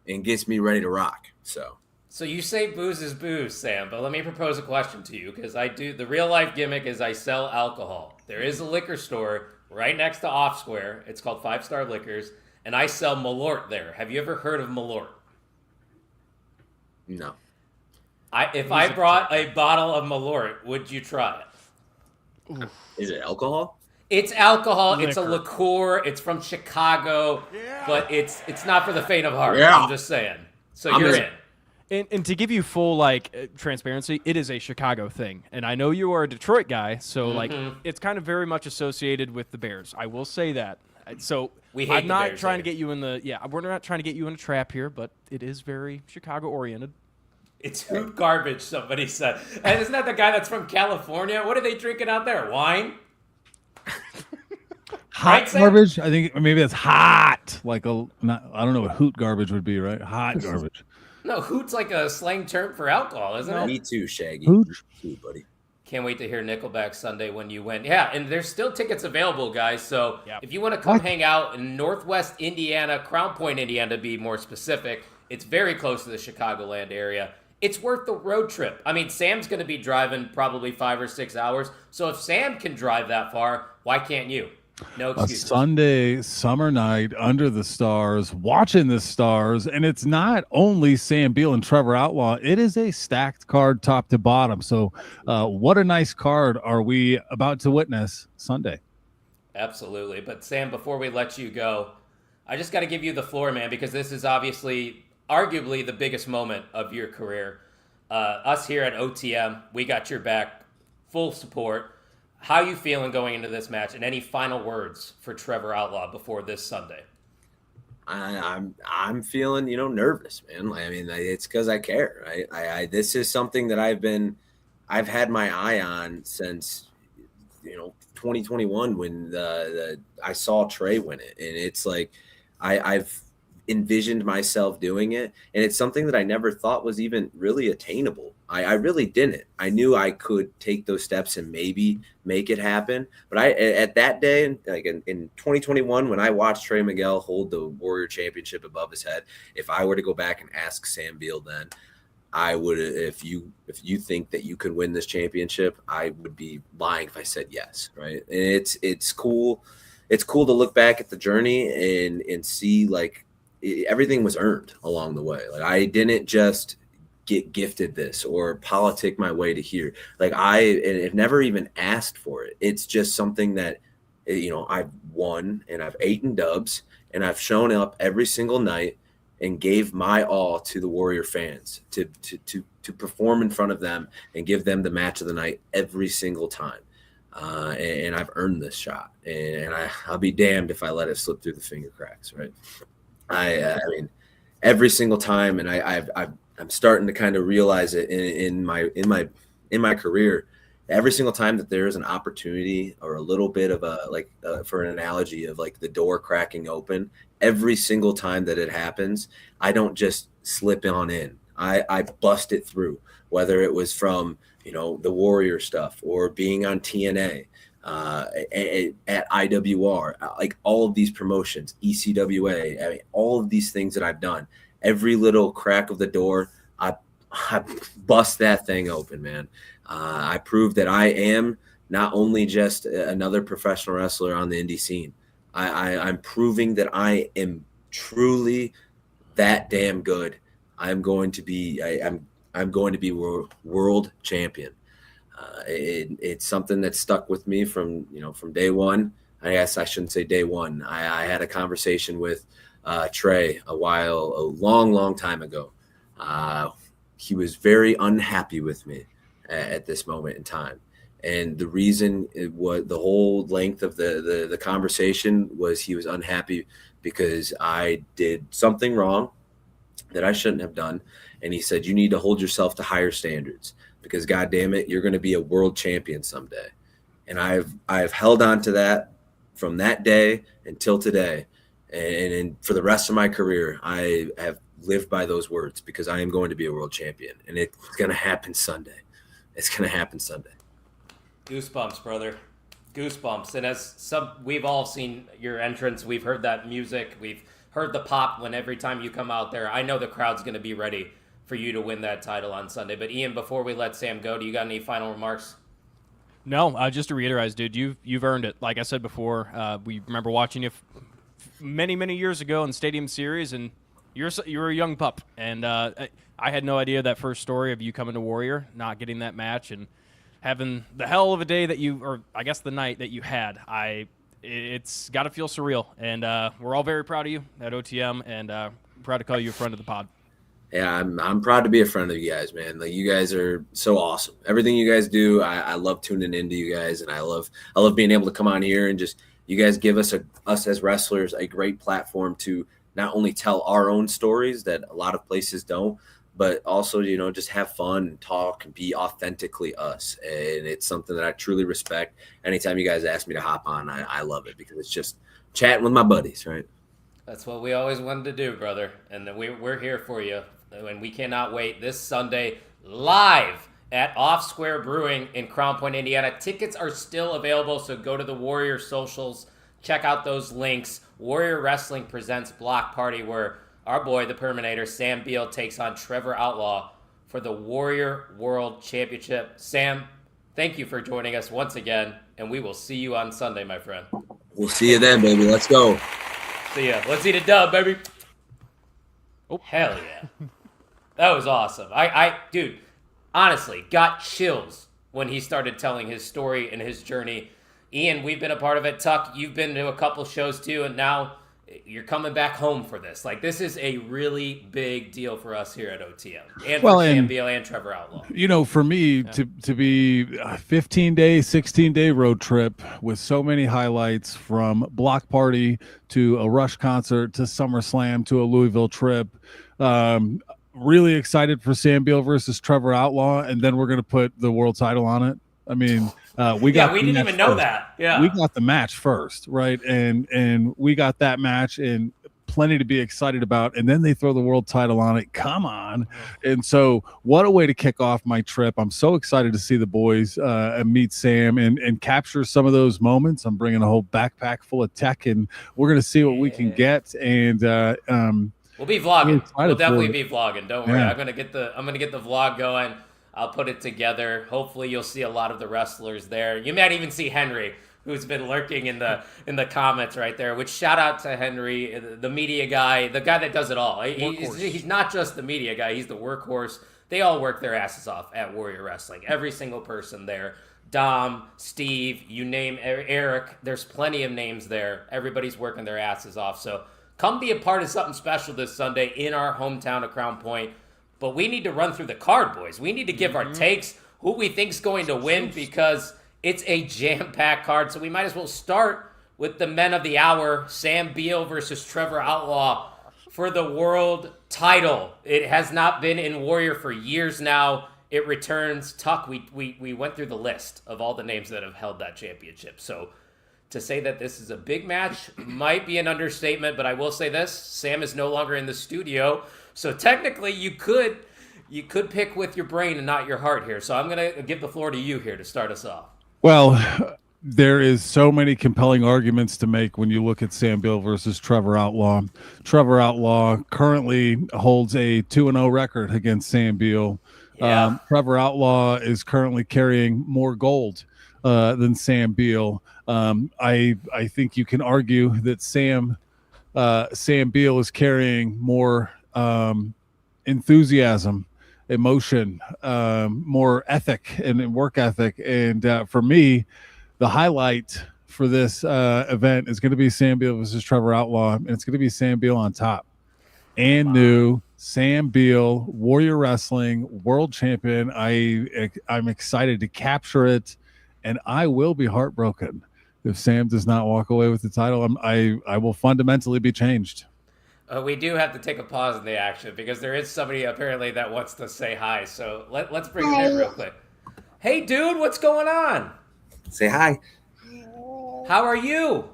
S6: and gets me ready to rock. So
S1: you say booze is booze, Sam, but let me propose a question to you, because the real life gimmick is I sell alcohol. There is a liquor store right next to Off Square. It's called 5 Star Liquors, and I sell Malort there. Have you ever heard of Malort?
S6: No.
S1: If I brought a bottle of Malort, would you try it?
S6: Oof. Is it alcohol?
S1: It's alcohol. It's a liqueur. It's from Chicago, but it's not for the faint of heart. I'm just saying. So you're in.
S3: And to give you full transparency, it is a Chicago thing, and I know you are a Detroit guy, so it's kind of very much associated with the Bears. I will say that. So I'm not trying to get you in we're not trying to get you in a trap here, but it is very Chicago oriented.
S1: It's hoot garbage, somebody said. And isn't that the guy that's from California? What are they drinking out there? Wine?
S2: Hot garbage? I think maybe that's hot. I don't know what hoot garbage would be, right? Hot garbage.
S1: No, hoot's like a slang term for alcohol, isn't it?
S6: Me too, Shaggy.
S2: Hoot?
S6: Too, buddy.
S1: Can't wait to hear Nickelback Sunday when you win. Yeah, and there's still tickets available, guys. So if you want to come hang out in Northwest Indiana, Crown Point, Indiana, to be more specific, it's very close to the Chicagoland area. It's worth the road trip. I mean, Sam's going to be driving probably 5 or 6 hours. So if Sam can drive that far, why can't you? No excuses.
S2: A Sunday summer night under the stars, watching the stars, and it's not only Sam Beale and Trevor Outlaw. It is a stacked card top to bottom. So what a nice card are we about to witness Sunday.
S1: Absolutely. But Sam, before we let you go, I just got to give you the floor, man, because this is obviously arguably the biggest moment of your career. Us here at OTM, we got your back, full support. How are you feeling going into this match, and any final words for Trevor Outlaw before this Sunday?
S6: I'm feeling, nervous, man. Like, I mean, it's because I care, right? This is something that I've had my eye on since 2021 when I saw Trey win it, and it's like I've envisioned myself doing it, and it's something that I never thought was even really attainable. I really didn't. I knew I could take those steps and maybe make it happen, but at that day, like in 2021, when I watched Trey Miguel hold the Warrior Championship above his head, if I were to go back and ask Sam Beale then, I would, if you think that you could win this championship, I would be lying if I said yes, right? And it's cool. It's cool to look back at the journey and see like everything was earned along the way. Like I didn't just get gifted this or politic my way to here. Like I've never even asked for it. It's just something that I've won and I've eaten dubs and I've shown up every single night and gave my all to the Warrior fans to perform in front of them and give them the match of the night every single time. And I've earned this shot, and I'll be damned if I let it slip through the finger cracks. Right. I mean, every single time, and I'm starting to kind of realize it in my career. Every single time that there is an opportunity or a little bit of for an analogy of like the door cracking open, every single time that it happens, I don't just slip on in. I bust it through, whether it was from, the Warrior stuff or being on TNA, at IWR, like all of these promotions, ECWA, I mean, all of these things that I've done, every little crack of the door, I bust that thing open, man. I proved that I am not only just another professional wrestler on the indie scene. I'm proving that I am truly that damn good. I'm going to be world champion. It's something that stuck with me from day one. I guess I shouldn't say day one. I had a conversation with Trey a long time ago. He was very unhappy with me at this moment in time. And the reason it was the whole length of the conversation was he was unhappy because I did something wrong that I shouldn't have done. And he said, you need to hold yourself to higher standards because God damn it, you're going to be a world champion someday. And I've held on to that from that day until today. And for the rest of my career, I have lived by those words because I am going to be a world champion, and it's going to happen Sunday. It's going to happen Sunday.
S1: Goosebumps, brother. Goosebumps. And we've all seen your entrance. We've heard that music. We've heard the pop when every time you come out there. I know the crowd's going to be ready for you to win that title on Sunday. But Ian, before we let Sam go, do you got any final remarks?
S3: No, just to reiterate, dude, you've earned it. Like I said before, we remember watching you many years ago in Stadium Series, and you're a young pup. And I had no idea that first story of you coming to Warrior, not getting that match, and having the hell of a day or I guess the night that you had. It's got to feel surreal, and we're all very proud of you at OTM, and proud to call you a friend of the pod.
S6: Yeah, I'm proud to be a friend of you guys, man. Like you guys are so awesome. Everything you guys do, I love tuning into you guys, and I love being able to come on here and just you guys give us as wrestlers a great platform to not only tell our own stories that a lot of places don't, but also just have fun and talk and be authentically us. And it's something that I truly respect. Anytime you guys ask me to hop on, I love it because it's just chatting with my buddies, right?
S1: That's what we always wanted to do, brother. And we're here for you. And we cannot wait this Sunday live at Off Square Brewing in Crown Point, Indiana. Tickets are still available, so go to the Warrior socials. Check out those links. Warrior Wrestling presents Block Party, where our boy, the Perminator, Sam Beale, takes on Trevor Outlaw for the Warrior World Championship. Sam, thank you for joining us once again, and we will see you on Sunday, my friend.
S6: We'll see you then, baby. Let's go.
S1: See ya. Let's eat a dub, baby. Oh, hell yeah. That was awesome. Dude, honestly, got chills when he started telling his story and his journey. Ian, we've been a part of it. Tuck, you've been to a couple shows too, and now you're coming back home for this. Like, this is a really big deal for us here at OTM. And
S2: Well,
S1: for Sam
S2: and-
S1: Beale and Trevor Outlaw.
S2: You know, for me to be a 15-day, 16-day road trip with so many highlights, from block party to a Rush concert to SummerSlam to a Louisville trip. Really excited for Sam Beale versus Trevor Outlaw, and then we're going to put the world title on it. I mean, we
S1: didn't even know
S2: first.
S1: that. Yeah,
S2: we got the match first, right? And we got that match, and plenty to be excited about. And then they throw the world title on it. Come on! And so, what a way to kick off my trip! I'm so excited to see the boys and meet Sam and capture some of those moments. I'm bringing a whole backpack full of tech, and we're going to see what we can get. And
S1: we'll be vlogging. We'll definitely
S2: for
S1: be vlogging. Don't worry.
S2: Yeah.
S1: I'm gonna get the vlog going. I'll put it together. Hopefully, you'll see a lot of the wrestlers there. You might even see Henry, who's been lurking in the comments right there. Which, shout out to Henry, the media guy, the guy that does it all. He's not just the media guy; he's the workhorse. They all work their asses off at Warrior Wrestling. Every single person there. Dom, Steve, you name Eric. There's plenty of names there. Everybody's working their asses off. So come be a part of something special this Sunday in our hometown of Crown Point. But we need to run through the card, boys. We need to give our takes, who we think's going to win, because it's a jam-packed card. So we might as well start with the men of the hour, Sam Beale versus Trevor Outlaw for the world title. It has not been in Warrior for years now. It returns. Tuck, we went through the list of all the names that have held that championship. So to say that this is a big match might be an understatement, but I will say this: Sam is no longer in the studio, so technically you could pick with your brain and not your heart here. So I'm gonna give the floor to you here to start us off.
S2: Well, there is so many compelling arguments to make when you look at Sam Beale versus Trevor Outlaw. Trevor Outlaw currently holds a 2-0 record against Sam Beale.
S1: Yeah.
S2: Trevor Outlaw is currently carrying more gold than Sam Beale. I think you can argue that Sam Beale is carrying more enthusiasm, emotion, more ethic and work ethic. And for me, the highlight for this event is going to be Sam Beale versus Trevor Outlaw, and it's going to be Sam Beale on top. And new Sam Beale, Warrior Wrestling World Champion. I'm excited to capture it, and I will be heartbroken if Sam does not walk away with the title. I will fundamentally be changed.
S1: We do have to take a pause in the action because there is somebody apparently that wants to say hi. So let's bring him in real quick. Hey, dude, what's going on?
S6: Say hi.
S1: How are you?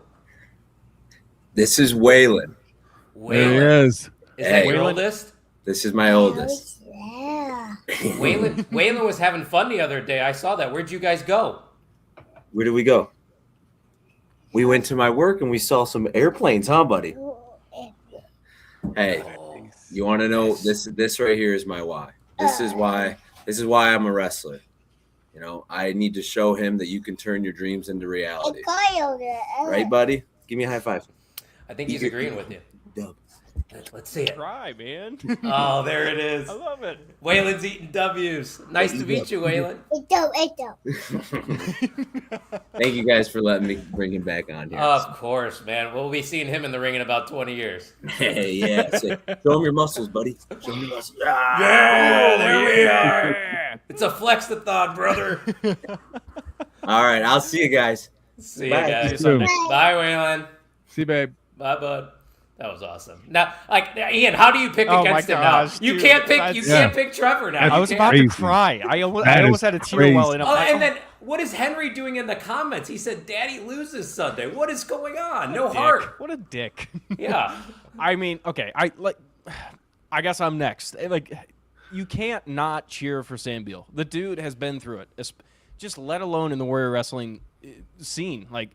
S6: This is Waylon.
S2: There he is.
S1: Is that
S6: Hey.
S1: your oldest?
S6: This is my oldest.
S1: Waylon was having fun the other day. I saw that. Where'd you guys go?
S6: Where did we go? We went to my work and we saw some airplanes, huh, buddy? Hey, you want to know this right here is my why. This is why I'm a wrestler. You know, I need to show him that you can turn your dreams into reality. Right, buddy? Give me a high five.
S1: I think he's agreeing with you.
S6: Dub.
S1: Let's see it.
S3: Try, man.
S1: Oh, there it is.
S3: I love it.
S1: Waylon's eating W's. Nice to meet you, Waylon.
S6: Thank you guys for letting me bring him back on here.
S1: Of course, man. We'll be seeing him in the ring in about 20 years.
S6: Hey, yeah. Show him your muscles, buddy. Show him your muscles.
S1: Yeah, there we are. It's a flex-a-thon, brother.
S6: All right, I'll see you guys.
S1: See you
S6: Bye.
S1: guys.
S2: Soon.
S1: Bye, Waylon.
S2: See you, babe.
S1: Bye, bud. That was awesome. Now, like Ian, how do you pick
S3: Oh
S1: against
S3: my
S1: him
S3: gosh,
S1: now? You
S3: dude,
S1: can't pick.
S3: that's-
S1: You
S2: Yeah.
S1: can't pick Trevor now.
S2: That's
S3: I was
S1: You
S3: about
S1: can't.
S3: to
S2: Crazy.
S3: cry. I
S2: That
S3: almost
S2: is
S3: had a tear
S2: crazy.
S3: well in.
S1: Oh, and then what is Henry doing in the comments? He said, "Daddy loses Sunday." What is going on? No heart.
S3: What a dick.
S1: Yeah.
S3: I mean, okay, I guess I'm next. Like, you can't not cheer for Sam Beale. The dude has been through it. Just let alone in the Warrior Wrestling scene. Like,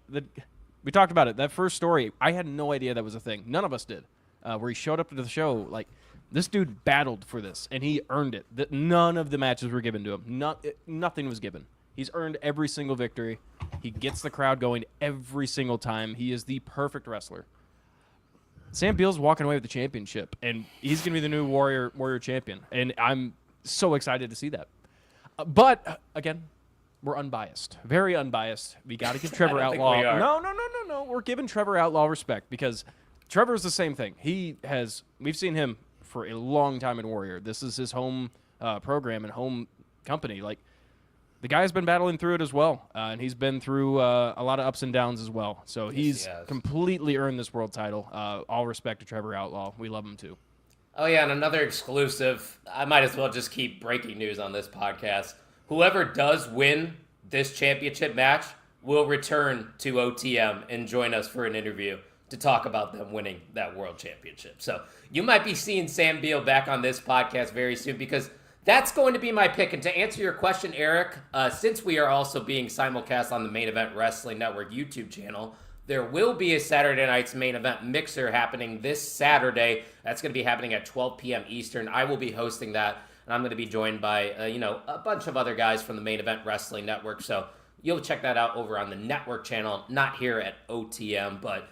S3: we talked about it. That first story, I had no idea that was a thing. None of us did. Where he showed up to the show, like, this dude battled for this, and he earned it. None of the matches were given to him. Nothing was given. He's earned every single victory. He gets the crowd going every single time. He is the perfect wrestler. Sam Beale's walking away with the championship, and he's going to be the new Warrior champion, and I'm so excited to see that. But, again, we're unbiased. Very unbiased. We got to give Trevor
S1: I don't think
S3: Outlaw...
S1: we are.
S3: No. We're giving Trevor Outlaw respect because Trevor's the same thing. We've seen him for a long time in Warrior. This is his home program and home company. Like, the guy's been battling through it as well, and he's been through a lot of ups and downs as well. So he's completely earned this world title. All respect to Trevor Outlaw. We love him too.
S1: Oh, yeah, and another exclusive. I might as well just keep breaking news on this podcast. Whoever does win this championship match will return to OTM and join us for an interview to talk about them winning that world championship. So you might be seeing Sam Beale back on this podcast very soon, because that's going to be my pick. And to answer your question, Eric, since we are also being simulcast on the Main Event Wrestling Network YouTube channel, there will be a Saturday Night's Main Event Mixer happening this Saturday. That's going to be happening at 12 p.m. Eastern. I will be hosting that, and I'm going to be joined by a bunch of other guys from the Main Event Wrestling Network. So you'll check that out over on the network channel, not here at OTM. But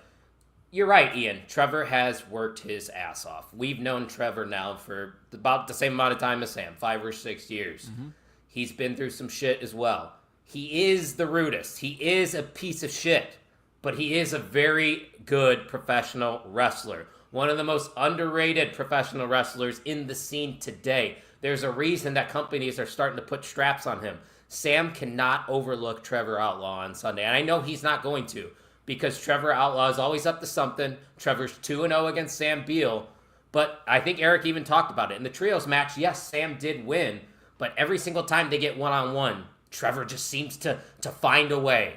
S1: you're right, Ian. Trevor has worked his ass off. We've known Trevor now for about the same amount of time as Sam, 5 or 6 years. Mm-hmm. He's been through some shit as well. He is the rudest. He is a piece of shit, but he is a very good professional wrestler. One of the most underrated professional wrestlers in the scene today. There's a reason that companies are starting to put straps on him. Sam cannot overlook Trevor Outlaw on Sunday, and I know he's not going to, because Trevor Outlaw is always up to something. Trevor's 2-0 against Sam Beale, but I think Eric even talked about it. In the trios match, yes, Sam did win, but every single time they get one-on-one, Trevor just seems to find a way.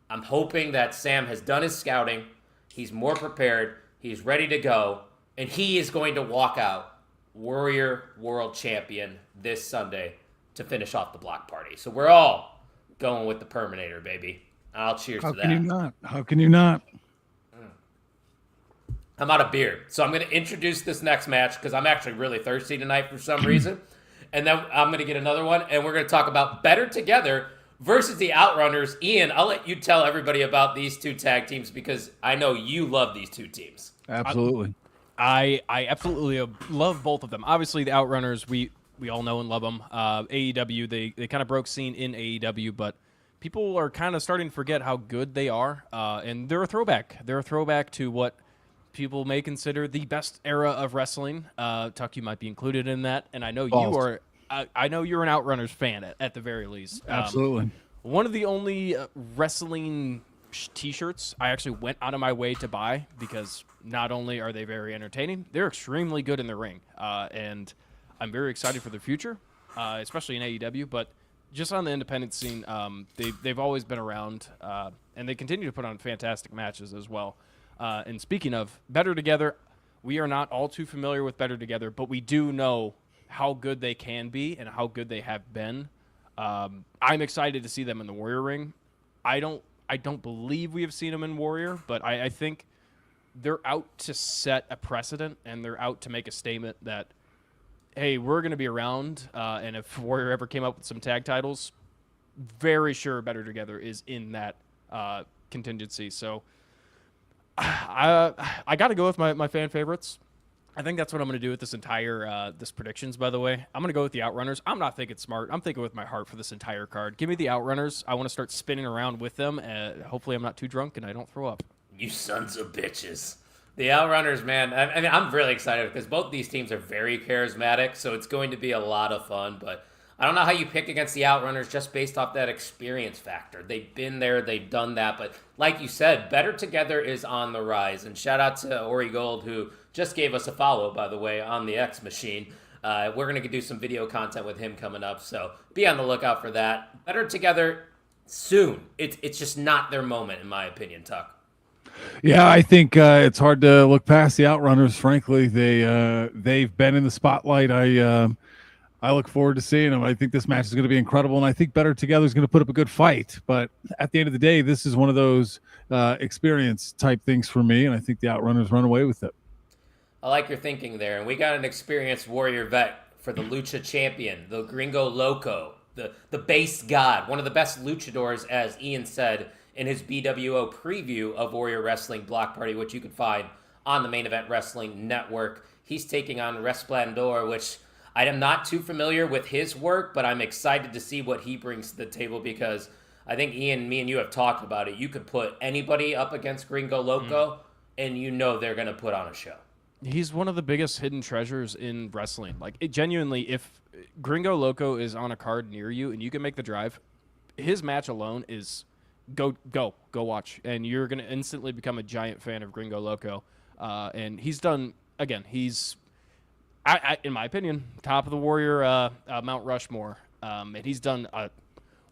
S1: I'm hoping that Sam has done his scouting, he's more prepared, he's ready to go, and he is going to walk out Warrior World Champion this Sunday to finish off the block party. So we're all going with the Perminator, baby. I'll cheers to that.
S2: How can you not? How can you not?
S1: I'm out of beer. So I'm going to introduce this next match because I'm actually really thirsty tonight for some reason. And then I'm going to get another one, and we're going to talk about Better Together versus the Outrunners. Ian, I'll let you tell everybody about these two tag teams because I know you love these two teams.
S2: Absolutely.
S3: I absolutely love both of them. Obviously, the Outrunners, we all know and love them. AEW, they kind of broke scene in AEW, but people are kind of starting to forget how good they are, and they're a throwback. They're a throwback to what people may consider the best era of wrestling. Tuck, you might be included in that, and I know you are. I know you're an Outrunners fan at the very least.
S2: Absolutely.
S3: One of the only wrestling T-shirts I actually went out of my way to buy because not only are they very entertaining, they're extremely good in the ring, and I'm very excited for their future, especially in AEW. But just on the independent scene, they've always been around, and they continue to put on fantastic matches as well. And speaking of Better Together, we are not all too familiar with Better Together, but we do know how good they can be and how good they have been. I'm excited to see them in the Warrior ring. I don't believe we have seen them in Warrior, but I think they're out to set a precedent, and they're out to make a statement that, hey, we're going to be around, and if Warrior ever came up with some tag titles, very sure Better Together is in that contingency. So I got to go with my fan favorites. I think that's what I'm going to do with this entire this predictions, by the way. I'm going to go with the Outrunners. I'm not thinking smart. I'm thinking with my heart for this entire card. Give me the Outrunners. I want to start spinning around with them. Hopefully I'm not too drunk and I don't throw up.
S1: You sons of bitches. The Outrunners, man. I mean, I'm really excited because both these teams are very charismatic, so it's going to be a lot of fun. But I don't know how you pick against the Outrunners just based off that experience factor. They've been there, they've done that. But like you said, Better Together is on the rise. And shout out to Ori Gold, who just gave us a follow, by the way, on the X Machine. We're going to do some video content with him coming up, so be on the lookout for that. Better Together soon. It's just not their moment, in my opinion, Tuck.
S2: Yeah, I think it's hard to look past the Outrunners. Frankly, they've been in the spotlight. I look forward to seeing them. I think this match is going to be incredible, and I think Better Together is going to put up a good fight. But at the end of the day, this is one of those experience type things for me, and I think the Outrunners run away with it.
S1: I like your thinking there, and we got an experienced Warrior vet for the Lucha Champion, the Gringo Loco, the base god, one of the best luchadors, as Ian said in his BWO preview of Warrior Wrestling Block Party, which you can find on the Main Event Wrestling Network. He's taking on Resplendor, which I am not too familiar with his work, but I'm excited to see what he brings to the table because I think, Ian, me and you have talked about it. You could put anybody up against Gringo Loco, and you know they're going to put on a show.
S3: He's one of the biggest hidden treasures in wrestling. Like, genuinely, if Gringo Loco is on a card near you and you can make the drive, his match alone is go watch, and you're going to instantly become a giant fan of Gringo Loco. And he's done, again, he's, in my opinion, top of the Warrior Mount Rushmore. And he's done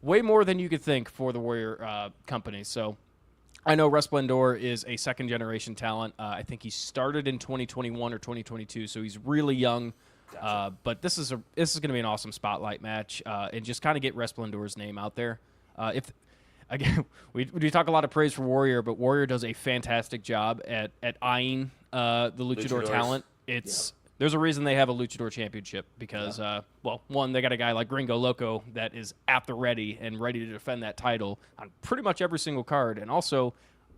S3: way more than you could think for the Warrior company. So I know Resplendor is a second-generation talent. I think he started in 2021 or 2022, so he's really young. Gotcha. But this is going to be an awesome spotlight match, and just kind of get Resplendor's name out there. Again, we talk a lot of praise for Warrior, but Warrior does a fantastic job at eyeing the luchador talent. There's a reason they have a luchador championship because, one, they got a guy like Gringo Loco that is at the ready and ready to defend that title on pretty much every single card. And also,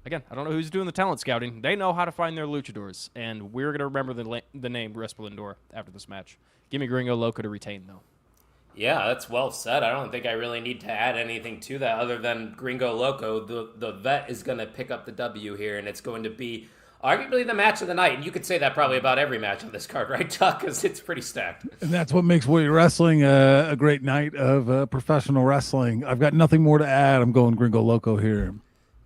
S3: again, I don't know who's doing the talent scouting. They know how to find their luchadors, and we're going to remember the name Resplendor after this match. Give me Gringo Loco to retain, though.
S1: Yeah, that's well said. I don't think I really need to add anything to that other than Gringo Loco. The vet is going to pick up the W here, and it's going to be arguably the match of the night. And you could say that probably about every match on this card, right, Chuck? Because it's pretty stacked.
S2: And that's what makes Warrior Wrestling a great night of professional wrestling. I've got nothing more to add. I'm going Gringo Loco here.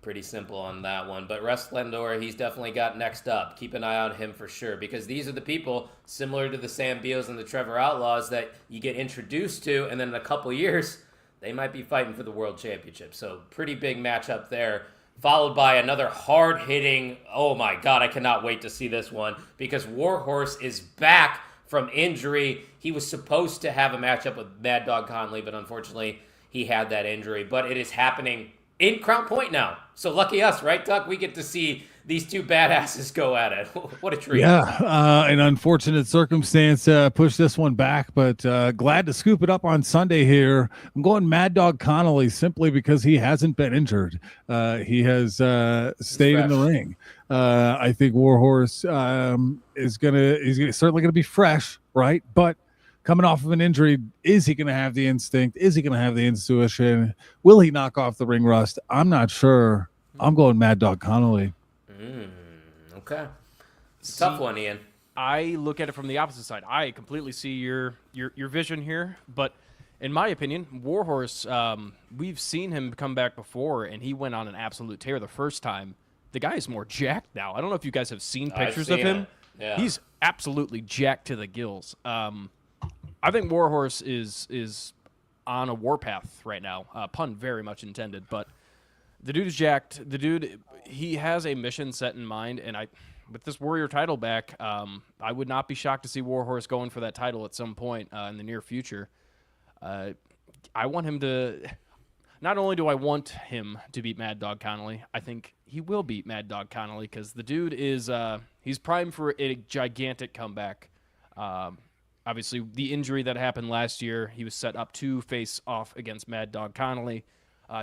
S1: Pretty simple on that one. But Resplendor, he's definitely got next up. Keep an eye on him for sure, because these are the people, similar to the Sam Beals and the Trevor Outlaws, that you get introduced to, and then in a couple years, they might be fighting for the World Championship. So pretty big matchup there, followed by another hard-hitting, oh my God, I cannot wait to see this one, because Warhorse is back from injury. He was supposed to have a matchup with Mad Dog Conley, but unfortunately, he had that injury. But it is happening in Crown Point now. So lucky us, right, Duck? We get to see these two badasses go at it. What a treat.
S2: Yeah, an unfortunate circumstance pushed this one back, but glad to scoop it up on Sunday here. I'm going Mad Dog Connolly simply because he hasn't been injured. He has stayed in the ring. I think Warhorse is certainly going to be fresh, right? But coming off of an injury, is he going to have the instinct? Is he going to have the intuition? Will he knock off the ring rust? I'm not sure. I'm going Mad Dog Connolly.
S1: Okay. It's a tough one, Ian.
S3: I look at it from the opposite side. I completely see your vision here, but in my opinion, Warhorse, we've seen him come back before, and he went on an absolute tear the first time. The guy is more jacked now. I don't know if you guys have seen pictures of him.
S1: Yeah.
S3: He's absolutely jacked to the gills. I think Warhorse is on a warpath right now. Pun very much intended, but the dude is jacked. The dude, he has a mission set in mind, and with this Warrior title back, I would not be shocked to see Warhorse going for that title at some point in the near future. I want him to. Not only do I want him to beat Mad Dog Connolly, I think he will beat Mad Dog Connolly because the dude is he's primed for a gigantic comeback. Obviously, the injury that happened last year, he was set up to face off against Mad Dog Connolly.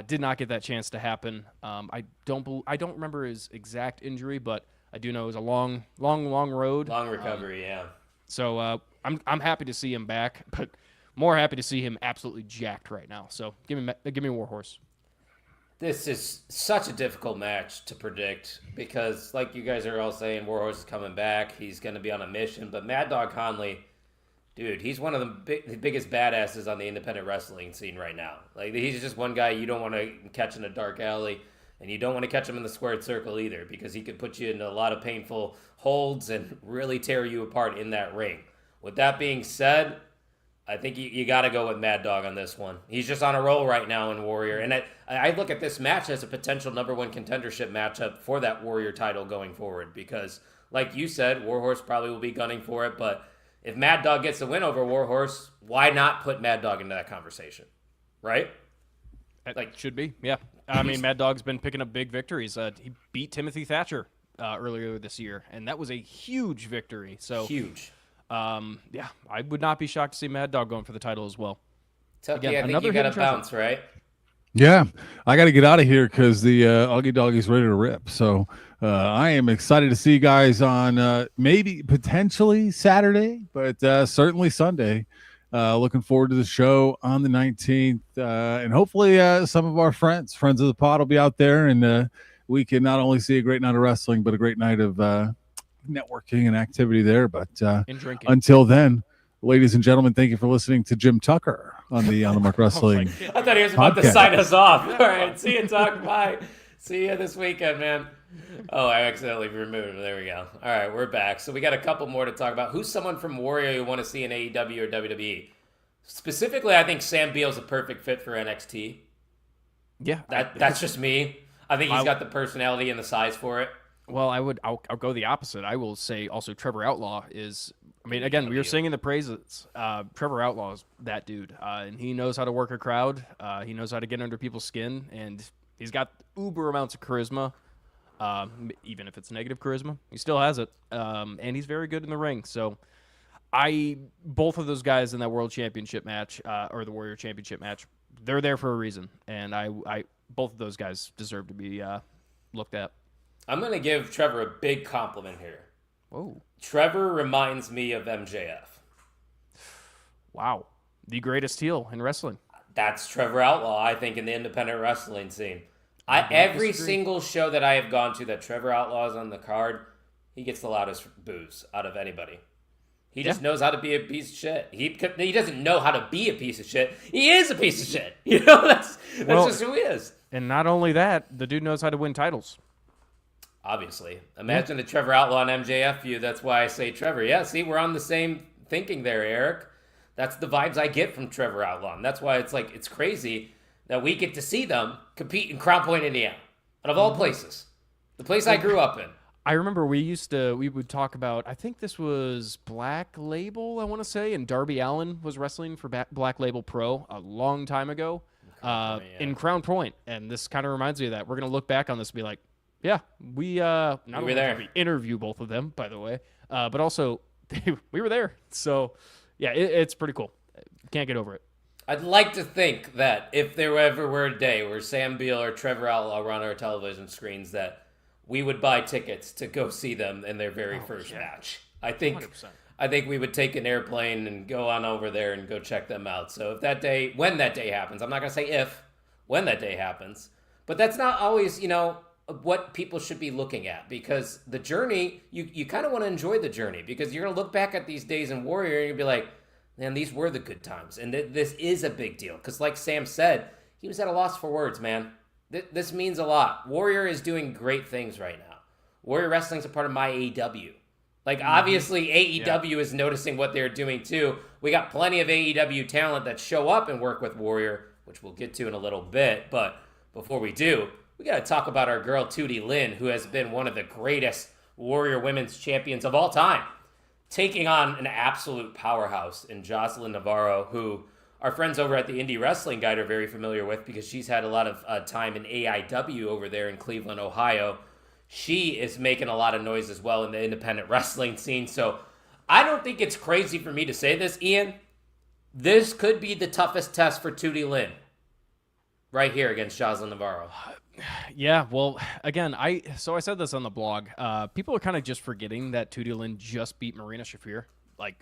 S3: Did not get that chance to happen. I don't remember his exact injury, but I do know it was a long road.
S1: Long recovery, yeah.
S3: So I'm happy to see him back, but more happy to see him absolutely jacked right now. So give me Warhorse.
S1: This is such a difficult match to predict because, like you guys are all saying, Warhorse is coming back. He's going to be on a mission, but Mad Dog Conley, dude, he's one of the biggest badasses on the independent wrestling scene right now. Like, he's just one guy you don't want to catch in a dark alley, and you don't want to catch him in the squared circle either because he could put you into a lot of painful holds and really tear you apart in that ring. With that being said, I think you got to go with Mad Dog on this one. He's just on a roll right now in Warrior, and I look at this match as a potential number one contendership matchup for that Warrior title going forward because, like you said, Warhorse probably will be gunning for it, but if Mad Dog gets the win over Warhorse, why not put Mad Dog into that conversation, right?
S3: Like, should be, yeah. I mean, Mad Dog's been picking up big victories. He beat Timothy Thatcher earlier this year, and that was a huge victory. So
S1: huge.
S3: Yeah, I would not be shocked to see Mad Dog going for the title as well.
S1: Tucky, I think you got to bounce, right?
S2: Yeah, I got to get out of here because the Augie Doggy's ready to rip. So I am excited to see you guys on maybe potentially Saturday, but certainly Sunday. Looking forward to the show on the 19th. And hopefully some of our friends of the pod will be out there and we can not only see a great night of wrestling, but a great night of networking and activity there. But
S3: And drinking.
S2: until then, ladies and gentlemen, thank you for listening to Jim Tucker on the Mark Wrestling.
S1: I thought he was about to
S2: Podcast.
S1: sign us off. All right, see you, Doc. Bye. See you this weekend, man. Oh, I accidentally removed him. There we go. All right, we're back. So we got a couple more to talk about. Who's someone from Warrior you want to see in AEW or WWE? Specifically, I think Sam Beale's a perfect fit for NXT.
S3: Yeah.
S1: That's just me. I think he's got the personality and the size for it.
S3: Well, I'll go the opposite. I will say also Trevor Outlaw is. I mean, again, we were singing the praises. Trevor Outlaw is that dude, and he knows how to work a crowd. He knows how to get under people's skin, and he's got uber amounts of charisma. Even if it's negative charisma, he still has it, and he's very good in the ring. So, both of those guys in that World Championship match or the Warrior Championship match, they're there for a reason, and I both of those guys deserve to be looked at.
S1: I'm going to give Trevor a big compliment here.
S3: Whoa.
S1: Trevor reminds me of MJF.
S3: Wow. The greatest heel in wrestling.
S1: That's Trevor Outlaw, I think, in the independent wrestling scene. Every single show that I have gone to that Trevor Outlaw is on the card, he gets the loudest boos out of anybody. He just knows how to be a piece of shit. He doesn't know how to be a piece of shit. He is a piece of shit. You know, that's just who he is.
S3: And not only that, the dude knows how to win titles.
S1: Obviously. Imagine the Trevor Outlaw and MJF feud. That's why I say Trevor. Yeah, see, we're on the same thinking there, Eric. That's the vibes I get from Trevor Outlaw. And that's why it's crazy that we get to see them compete in Crown Point, Indiana. Out of all places. The place I grew up in.
S3: I remember we would talk about, I think this was Black Label, I want to say, and Darby Allin was wrestling for Black Label Pro a long time ago in Crown Point. And this kind of reminds me of that. We're going to look back on this and be like, yeah, we not only did we interview both of them, by the way, but also we were there. So, yeah, it's pretty cool. Can't get over it.
S1: I'd like to think that if there ever were a day where Sam Beale or Trevor Outlaw were on our television screens, that we would buy tickets to go see them in their very first match. I think
S3: 100%.
S1: We would take an airplane and go on over there and go check them out. So when that day happens, I'm not going to say if, when that day happens, but that's not always, what people should be looking at, because the journey, you kind of want to enjoy the journey, because you're going to look back at these days in Warrior and you'll be like, man, these were the good times. And this is a big deal. Because like Sam said, he was at a loss for words, man. This means a lot. Warrior is doing great things right now. Warrior Wrestling's a part of my AEW. Like, obviously, AEW is noticing what they're doing, too. We got plenty of AEW talent that show up and work with Warrior, which we'll get to in a little bit. But before we do, we got to talk about our girl, Tootie Lynn, who has been one of the greatest Warrior Women's Champions of all time, taking on an absolute powerhouse in Jocelyn Navarro, who our friends over at the Indie Wrestling Guide are very familiar with because she's had a lot of time in AIW over there in Cleveland, Ohio. She is making a lot of noise as well in the independent wrestling scene. So I don't think it's crazy for me to say this, Ian. This could be the toughest test for Tootie Lynn right here against Jocelyn Navarro.
S3: Yeah, well, again, I said this on the blog. People are kind of just forgetting that Tootie Lynn just beat Marina Shafir. Like,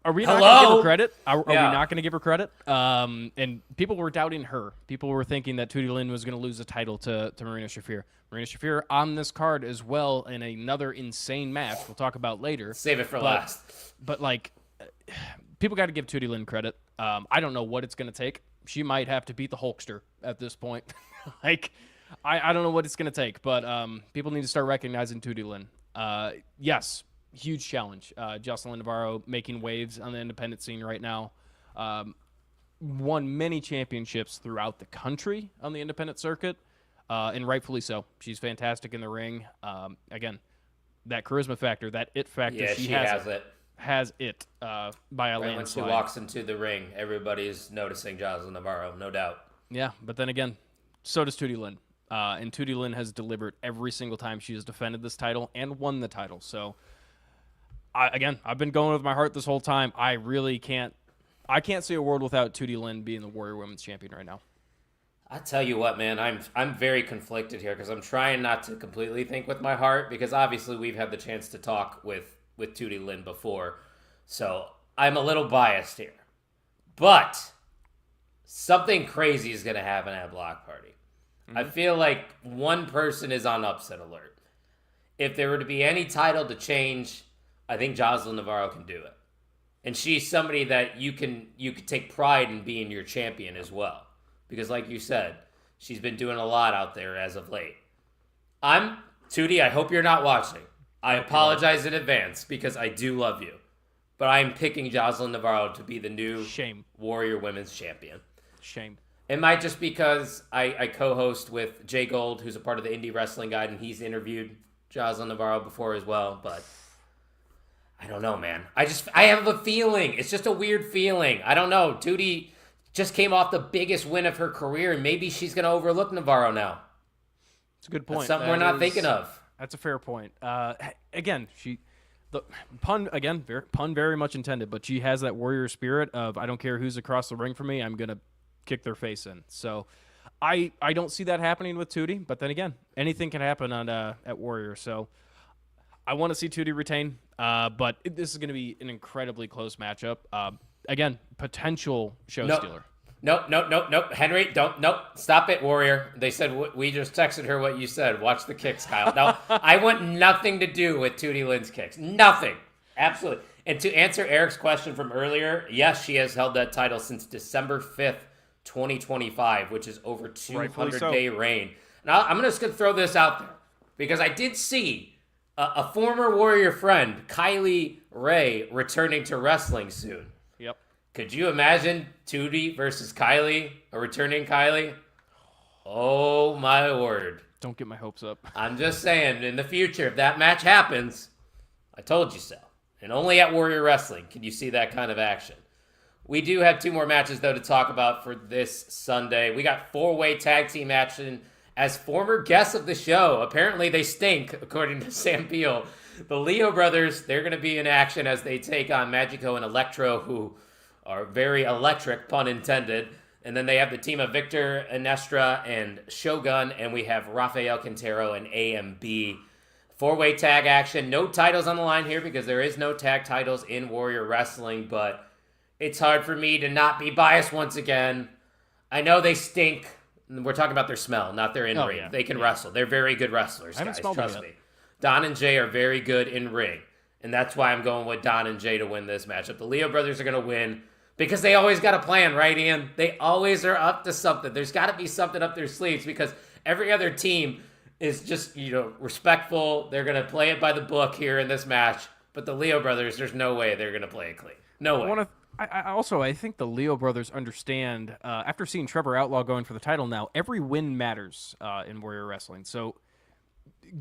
S3: are we not going to give her credit? Are we not going to give her credit? And people were doubting her. People were thinking that Tootie Lynn was going to lose the title to Marina Shafir. Marina Shafir on this card as well in another insane match we'll talk about later.
S1: Save it for last.
S3: But, like, people got to give Tootie Lynn credit. I don't know what it's going to take. She might have to beat the Hulkster at this point. Like, I don't know what it's going to take, but people need to start recognizing Tootie Lynn. Yes, huge challenge. Jocelyn Navarro making waves on the independent scene right now. Won many championships throughout the country on the independent circuit, and rightfully so. She's fantastic in the ring. Again, that charisma factor, that it factor,
S1: yeah, she has it.
S3: Has it by a landslide.
S1: When she walks into the ring, everybody's noticing Jocelyn Navarro, no doubt.
S3: Yeah, but then again, so does Tootie Lynn. And Tootie Lynn has delivered every single time she has defended this title and won the title. So, I've been going with my heart this whole time. I can't see a world without Tootie Lynn being the Warrior Women's Champion right now.
S1: I tell you what, man, I'm very conflicted here because I'm trying not to completely think with my heart, because obviously we've had the chance to talk with Tootie Lynn before. So I'm a little biased here. But something crazy is going to happen at a block party. I feel like one person is on upset alert. If there were to be any title to change, I think Jocelyn Navarro can do it. And she's somebody that you could take pride in being your champion as well. Because like you said, she's been doing a lot out there as of late. Tootie, I hope you're not watching. I apologize in advance because I do love you. But I'm picking Jocelyn Navarro to be the new Warrior Women's Champion.
S3: Shame.
S1: It might just because I co-host with Jay Gold, who's a part of the Indie Wrestling Guide, and he's interviewed Jocelyn Navarro before as well, but I don't know, man. I have a feeling. It's just a weird feeling. I don't know. Tootie just came off the biggest win of her career, and maybe she's going to overlook Navarro now.
S3: It's a good point.
S1: That's something we're not thinking of.
S3: That's a fair point. Again, the pun very much intended, but she has that warrior spirit of I don't care who's across the ring from me, I'm going to kick their face in. So I don't see that happening with Tootie, but then again, anything can happen at Warrior. So I want to see Tootie retain, but this is going to be an incredibly close matchup. Again, potential show stealer.
S1: Nope. Henry, stop it, Warrior. They said we just texted her what you said. Watch the kicks, Kyle. No, I want nothing to do with Tootie Lynn's kicks. Nothing. Absolutely. And to answer Eric's question from earlier, yes, she has held that title since December 5th, 2025, which is over 200-day reign. Now, I'm just going to throw this out there because I did see a former Warrior friend, Kylie Ray, returning to wrestling soon.
S3: Yep.
S1: Could you imagine Tootie versus Kylie, a returning Kylie? Oh, my word.
S3: Don't get my hopes up.
S1: I'm just saying, in the future, if that match happens, I told you so. And only at Warrior Wrestling can you see that kind of action. We do have 2 more matches, though, to talk about for this Sunday. We got 4-way tag team action as former guests of the show. Apparently, they stink, according to Sam Beale. The Leo brothers, they're going to be in action as they take on Magico and Electro, who are very electric, pun intended. And then they have the team of Victor, Inestra, and Shogun. And we have Rafael Quintero and AMB. 4-way tag action. No titles on the line here because there is no tag titles in Warrior Wrestling, but it's hard for me to not be biased once again. I know they stink. We're talking about their smell, not their in-ring.
S3: Yeah.
S1: They can wrestle. They're very good wrestlers, guys. Trust me.
S3: Yet.
S1: Don and Jay are very good in ring, and that's why I'm going with Don and Jay to win this matchup. The Leo brothers are going to win because they always got a plan, right, Ian? They always are up to something. There's got to be something up their sleeves because every other team is just, respectful. They're going to play it by the book here in this match. But the Leo brothers, there's no way they're going to play it clean. No way.
S3: I think the Leo brothers understand, after seeing Trevor Outlaw going for the title now, every win matters in Warrior Wrestling. So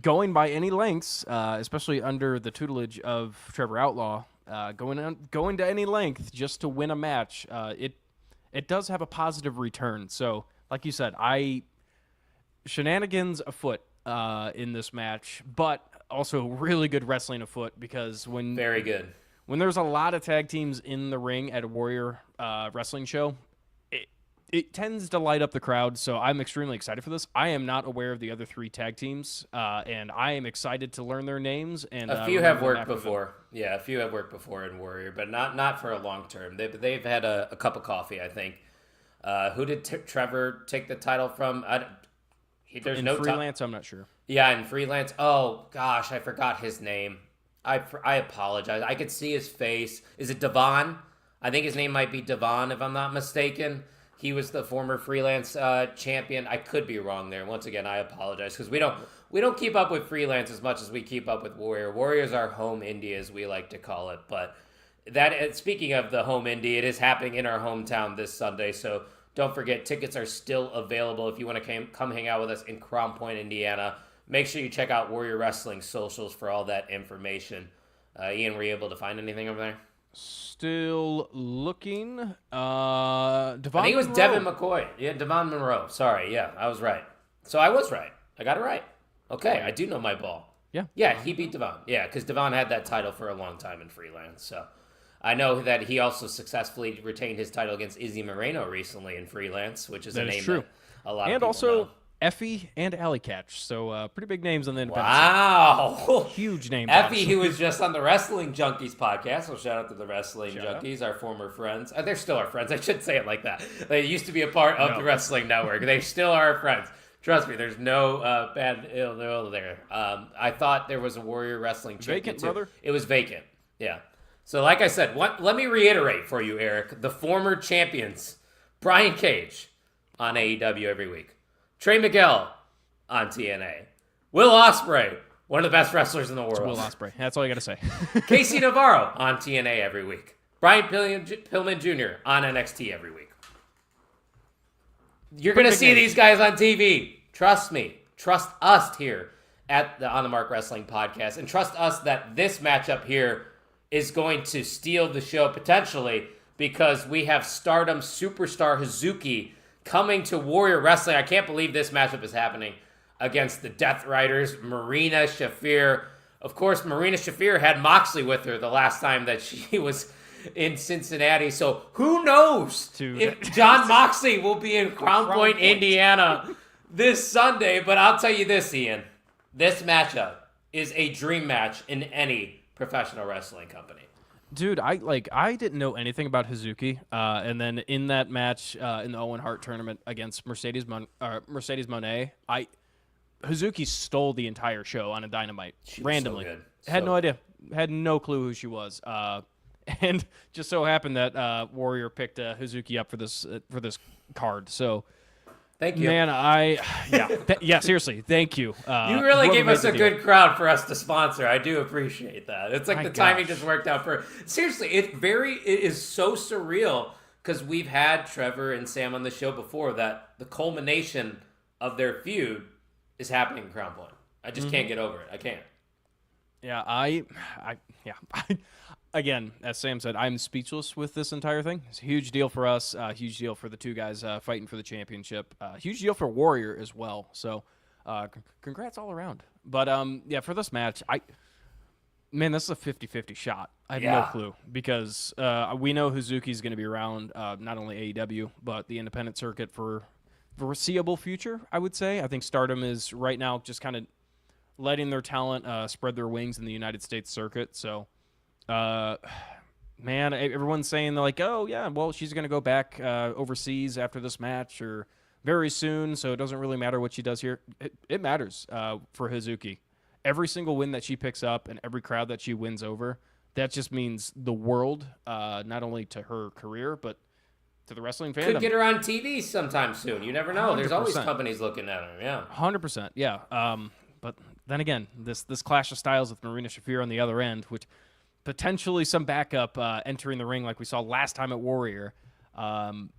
S3: going by any lengths, especially under the tutelage of Trevor Outlaw, going to any length just to win a match, it does have a positive return. So, like you said, shenanigans afoot in this match, but also really good wrestling afoot because
S1: very good.
S3: When there's a lot of tag teams in the ring at a Warrior wrestling show, it tends to light up the crowd, so I'm extremely excited for this. I am not aware of the other 3 tag teams, and I am excited to learn their names. And
S1: a few have worked before. Yeah, a few have worked before in Warrior, but not for a long term. They've had a cup of coffee, I think. Who did Trevor take the title from? There's no
S3: freelance. I'm not sure.
S1: Yeah, in freelance. Oh gosh, I forgot his name. I apologize. I could see his face. Is it Devon? I think his name might be Devon, if I'm not mistaken. He was the former freelance champion. I could be wrong there. Once again, I apologize because we don't keep up with freelance as much as we keep up with Warrior. Warrior's our home indie, as we like to call it. But speaking of the home indie, it is happening in our hometown this Sunday. So don't forget, tickets are still available if you want to come hang out with us in Crown Point, Indiana. Make sure you check out Warrior Wrestling socials for all that information. Ian, were you able to find anything over there?
S3: Still looking. Devon
S1: I think it was
S3: Monroe.
S1: Devin McCoy. Yeah, Devon Monroe. Sorry, yeah, I was right. So I was right. I got it right. Okay, I do know my ball.
S3: Yeah.
S1: Yeah, he beat Devon. Yeah, because Devon had that title for a long time in freelance. So I know that he also successfully retained his title against Izzy Moreno recently in freelance, which is a name that a lot of people know.
S3: Effie and Alley Catch. So pretty big names on the independent
S1: Wow.
S3: Huge names.
S1: Effie, who was just on the Wrestling Junkies podcast. So shout out to the Wrestling Junkies, our former friends. They're still our friends. I shouldn't say it like that. They used to be a part of the Wrestling Network. They still are our friends. Trust me, there's no bad ill there. I thought there was a Warrior Wrestling champion
S3: Vacant,
S1: too.
S3: brother?
S1: It was vacant. Yeah. So like I said, let me reiterate for you, Eric. The former champions, Brian Cage on AEW every week. Trey Miguel on TNA. Will Ospreay, one of the best wrestlers in the world.
S3: Will Ospreay. That's all you got to say.
S1: Casey Navarro on TNA every week. Brian Pillman Jr. on NXT every week. You're going to see these guys on TV. Trust me. Trust us here at the On the Mark Wrestling Podcast. And trust us that this matchup here is going to steal the show potentially because we have Stardom superstar Hazuki coming to Warrior Wrestling. I can't believe this matchup is happening against the Death Riders, Marina Shafir. Of course, Marina Shafir had Moxley with her the last time that she was in Cincinnati. So who knows if John Moxley will be in Crown Point, Indiana this Sunday. But I'll tell you this, Ian. This matchup is a dream match in any professional wrestling company.
S3: Dude, I didn't know anything about Hazuki, and then in that match in the Owen Hart tournament against Mercedes Moné, Hazuki stole the entire show on a Dynamite randomly.
S1: So good.
S3: Had no idea, had no clue who she was, and just so happened that Warrior picked Hazuki up for this card. So.
S1: Thank you.
S3: Man, yeah, seriously, thank you.
S1: You really gave us a good crowd for us to sponsor. I do appreciate that. It's like the timing just worked out for. Seriously, it is so surreal because we've had Trevor and Sam on the show before that the culmination of their feud is happening in Crown Point. I just can't get over it. I can't.
S3: Yeah, Again, as Sam said, I'm speechless with this entire thing. It's a huge deal for us, huge deal for the two guys fighting for the championship, huge deal for Warrior as well. So, congrats all around. But, for this match, this is a 50-50 shot. I have no clue because we know Hazuki's going to be around not only AEW, but the independent circuit for the foreseeable future, I would say. I think Stardom is right now just kind of letting their talent spread their wings in the United States circuit. So, everyone's saying they're like, oh yeah, well, she's going to go back overseas after this match or very soon. So it doesn't really matter what she does here. It matters for Hazuki. Every single win that she picks up and every crowd that she wins over, that just means the world, not only to her career, but to the wrestling fandom.
S1: Could get her on TV sometime soon. You never know.
S3: 100%.
S1: There's always companies looking at her. Yeah.
S3: 100%. Yeah. But then again, this clash of styles with Marina Shafir on the other end, which potentially some backup entering the ring like we saw last time at Warrior. Marina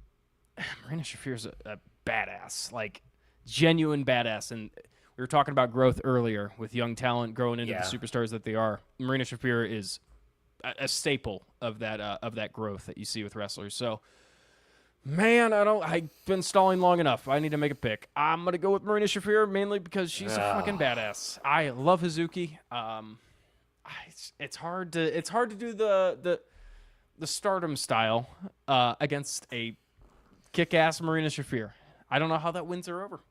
S3: Shafir's a badass, like genuine badass. And we were talking about growth earlier with young talent growing into the superstars that they are. Marina Shafir is a staple of that growth that you see with wrestlers. So, man, I've been stalling long enough. I need to make a pick. I'm going to go with Marina Shafir mainly because she's a fucking badass. I love Hazuki. It's hard to do the Stardom style against a kick-ass Marina Shafir. I don't know how that wins her over.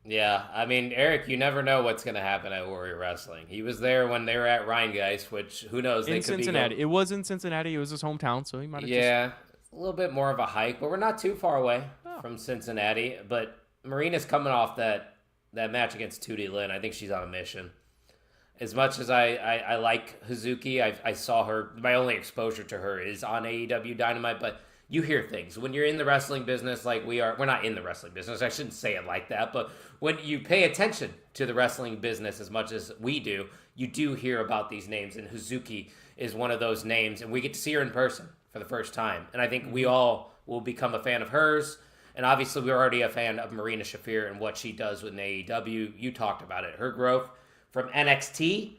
S1: Yeah, I mean, Eric, you never know what's going to happen at Warrior Wrestling. He was there when they were at Rheingeist, which who knows?
S3: In Cincinnati. It was in Cincinnati. It was his hometown, so he might have
S1: a little bit more of a hike, but we're not too far away from Cincinnati. But Marina's coming off that match against Tootie Lynn. I think she's on a mission. As much as I like Hazuki, I saw her, my only exposure to her is on AEW Dynamite, but you hear things. When you're in the wrestling business like we are, we're not in the wrestling business, I shouldn't say it like that, but when you pay attention to the wrestling business as much as we do, you do hear about these names, and Hazuki is one of those names, and we get to see her in person for the first time, and I think we all will become a fan of hers, and obviously we're already a fan of Marina Shafir and what she does with AEW. You talked about it, her growth from NXT.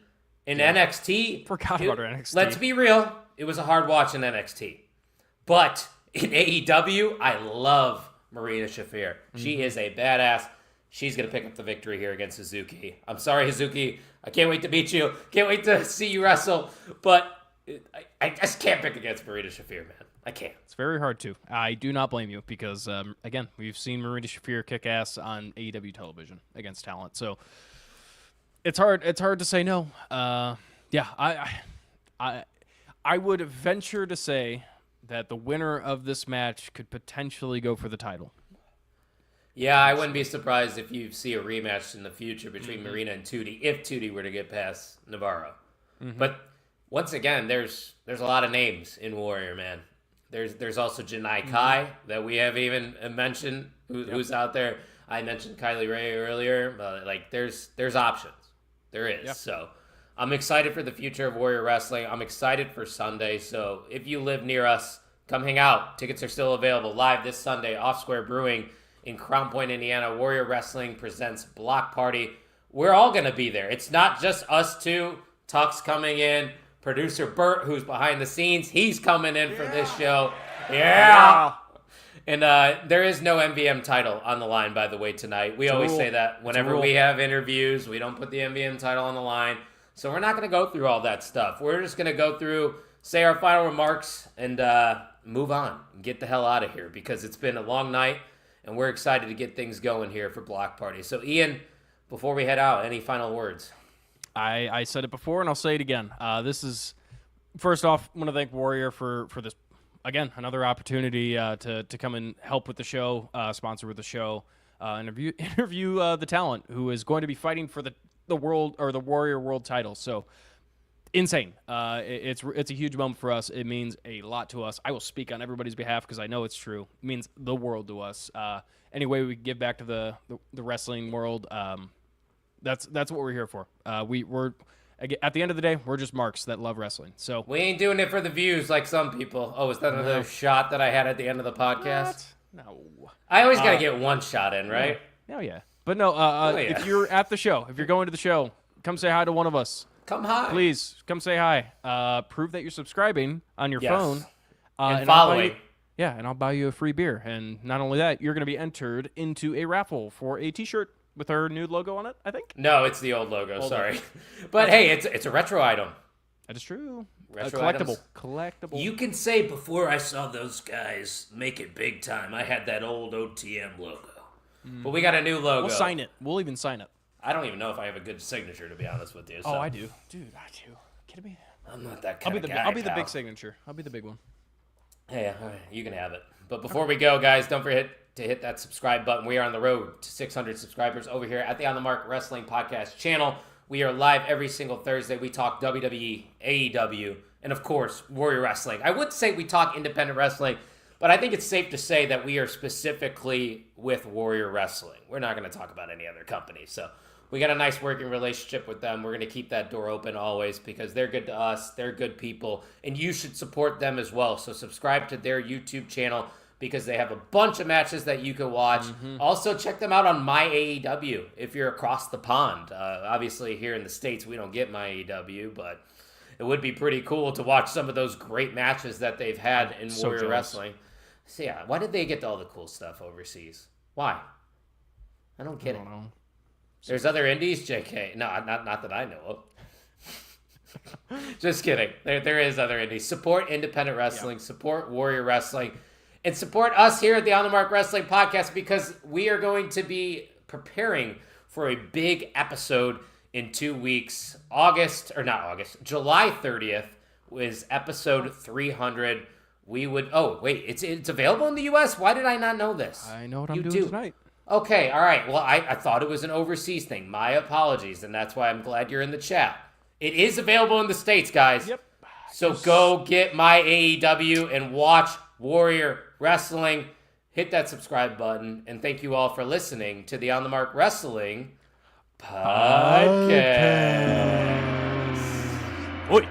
S1: NXT,
S3: forgot about her NXT.
S1: Let's be real, it was a hard watch in NXT, but in AEW, I love Marina Shafir. She is a badass. She's going to pick up the victory here against Hazuki. I'm sorry, Hazuki. I can't wait to beat you. Can't wait to see you wrestle. But I just can't pick against Marina Shafir, man. I can't.
S3: It's very hard to. I do not blame you because, again, we've seen Marina Shafir kick ass on AEW television against talent. So it's hard to say no. I would venture to say that the winner of this match could potentially go for the title.
S1: Yeah, I wouldn't be surprised if you see a rematch in the future between Marina and Tootie if Tootie were to get past Navarro. But once again, there's a lot of names in Warrior, man. There's also Janai Kai that we haven't even mentioned who's out there. I mentioned Kylie Ray earlier, but like there's options. There is. So I'm excited for the future of Warrior Wrestling. I'm excited for Sunday. So if you live near us, come hang out. Tickets are still available live this Sunday, Off Square Brewing in Crown Point, Indiana. Warrior Wrestling presents Block Party. We're all going to be there. It's not just us two. Tuck's coming in. Producer Bert, who's behind the scenes, he's coming in for this show. Yeah. And there is no MVM title on the line, by the way, tonight. We always say that whenever we have interviews, we don't put the MVM title on the line. So we're not going to go through all that stuff. We're just going to go through, say our final remarks, and move on and get the hell out of here because it's been a long night. And we're excited to get things going here for Block Party. So, Ian, before we head out, any final words?
S3: I said it before, and I'll say it again. This is, first off, I want to thank Warrior for this, again, another opportunity to come and help with the show, sponsor with the show, interview the talent who is going to be fighting for the world or the Warrior World title. So, insane. It's a huge moment for us. It means a lot to us. I will speak on everybody's behalf because I know it's true. It means the world to us. Any way we can give back to the wrestling world, that's what we're here for. We're at the end of the day, we're just marks that love wrestling. So
S1: we ain't doing it for the views like some people. Oh, is that another shot that I had at the end of the podcast?
S3: What? No.
S1: I always got to get one shot in, right?
S3: Oh, yeah. But no, if you're at the show, if you're going to the show, come say hi to one of us.
S1: Come hi.
S3: Please, come say hi. Prove that you're subscribing on your phone.
S1: And following.
S3: And I'll buy you a free beer. And not only that, you're going to be entered into a raffle for a T-shirt with our new logo on it, I think.
S1: No, it's the old logo. Sorry. But hey, it's a retro item.
S3: That is true.
S1: Retro
S3: collectible.
S1: items.
S3: Collectible.
S1: You can say before I saw those guys make it big time, I had that old OTM logo. But we got a new logo.
S3: We'll sign it. We'll even sign it.
S1: I don't even know if I have a good signature, to be honest with you. So.
S3: Oh, I do. Dude, I do. Kidding me?
S1: I'm not that kind of guy,
S3: I'll be the
S1: pal.
S3: big signature. I'll be the big one.
S1: Hey, all right, you can have it. But before we go, guys, don't forget to hit that subscribe button. We are on the road to 600 subscribers over here at the On the Mark Wrestling Podcast channel. We are live every single Thursday. We talk WWE, AEW, and of course, Warrior Wrestling. I would say we talk independent wrestling, but I think it's safe to say that we are specifically with Warrior Wrestling. We're not going to talk about any other company. So we got a nice working relationship with them. We're going to keep that door open always because they're good to us. They're good people, and you should support them as well. So subscribe to their YouTube channel because they have a bunch of matches that you can watch. Also, check them out on My AEW if you're across the pond. Obviously, here in the States, we don't get My AEW, but it would be pretty cool to watch some of those great matches that they've had in Warrior Wrestling. So, yeah, why did they get all the cool stuff overseas? Why? I don't get it. There's other indies, JK. No, not that I know of. Just kidding. There is other indies. Support independent wrestling. Support Warrior Wrestling. And support us here at the On the Mark Wrestling Podcast because we are going to be preparing for a big episode in 2 weeks. July 30th was episode 300. It's available in the U.S.? Why did I not know this?
S3: I know what I'm doing tonight.
S1: Okay, all right. Well, I thought it was an overseas thing. My apologies, and that's why I'm glad you're in the chat. It is available in the States, guys.
S3: Yep.
S1: So go get My AEW and watch Warrior Wrestling. Hit that subscribe button, and thank you all for listening to the On the Mark Wrestling Podcast.
S3: Oi.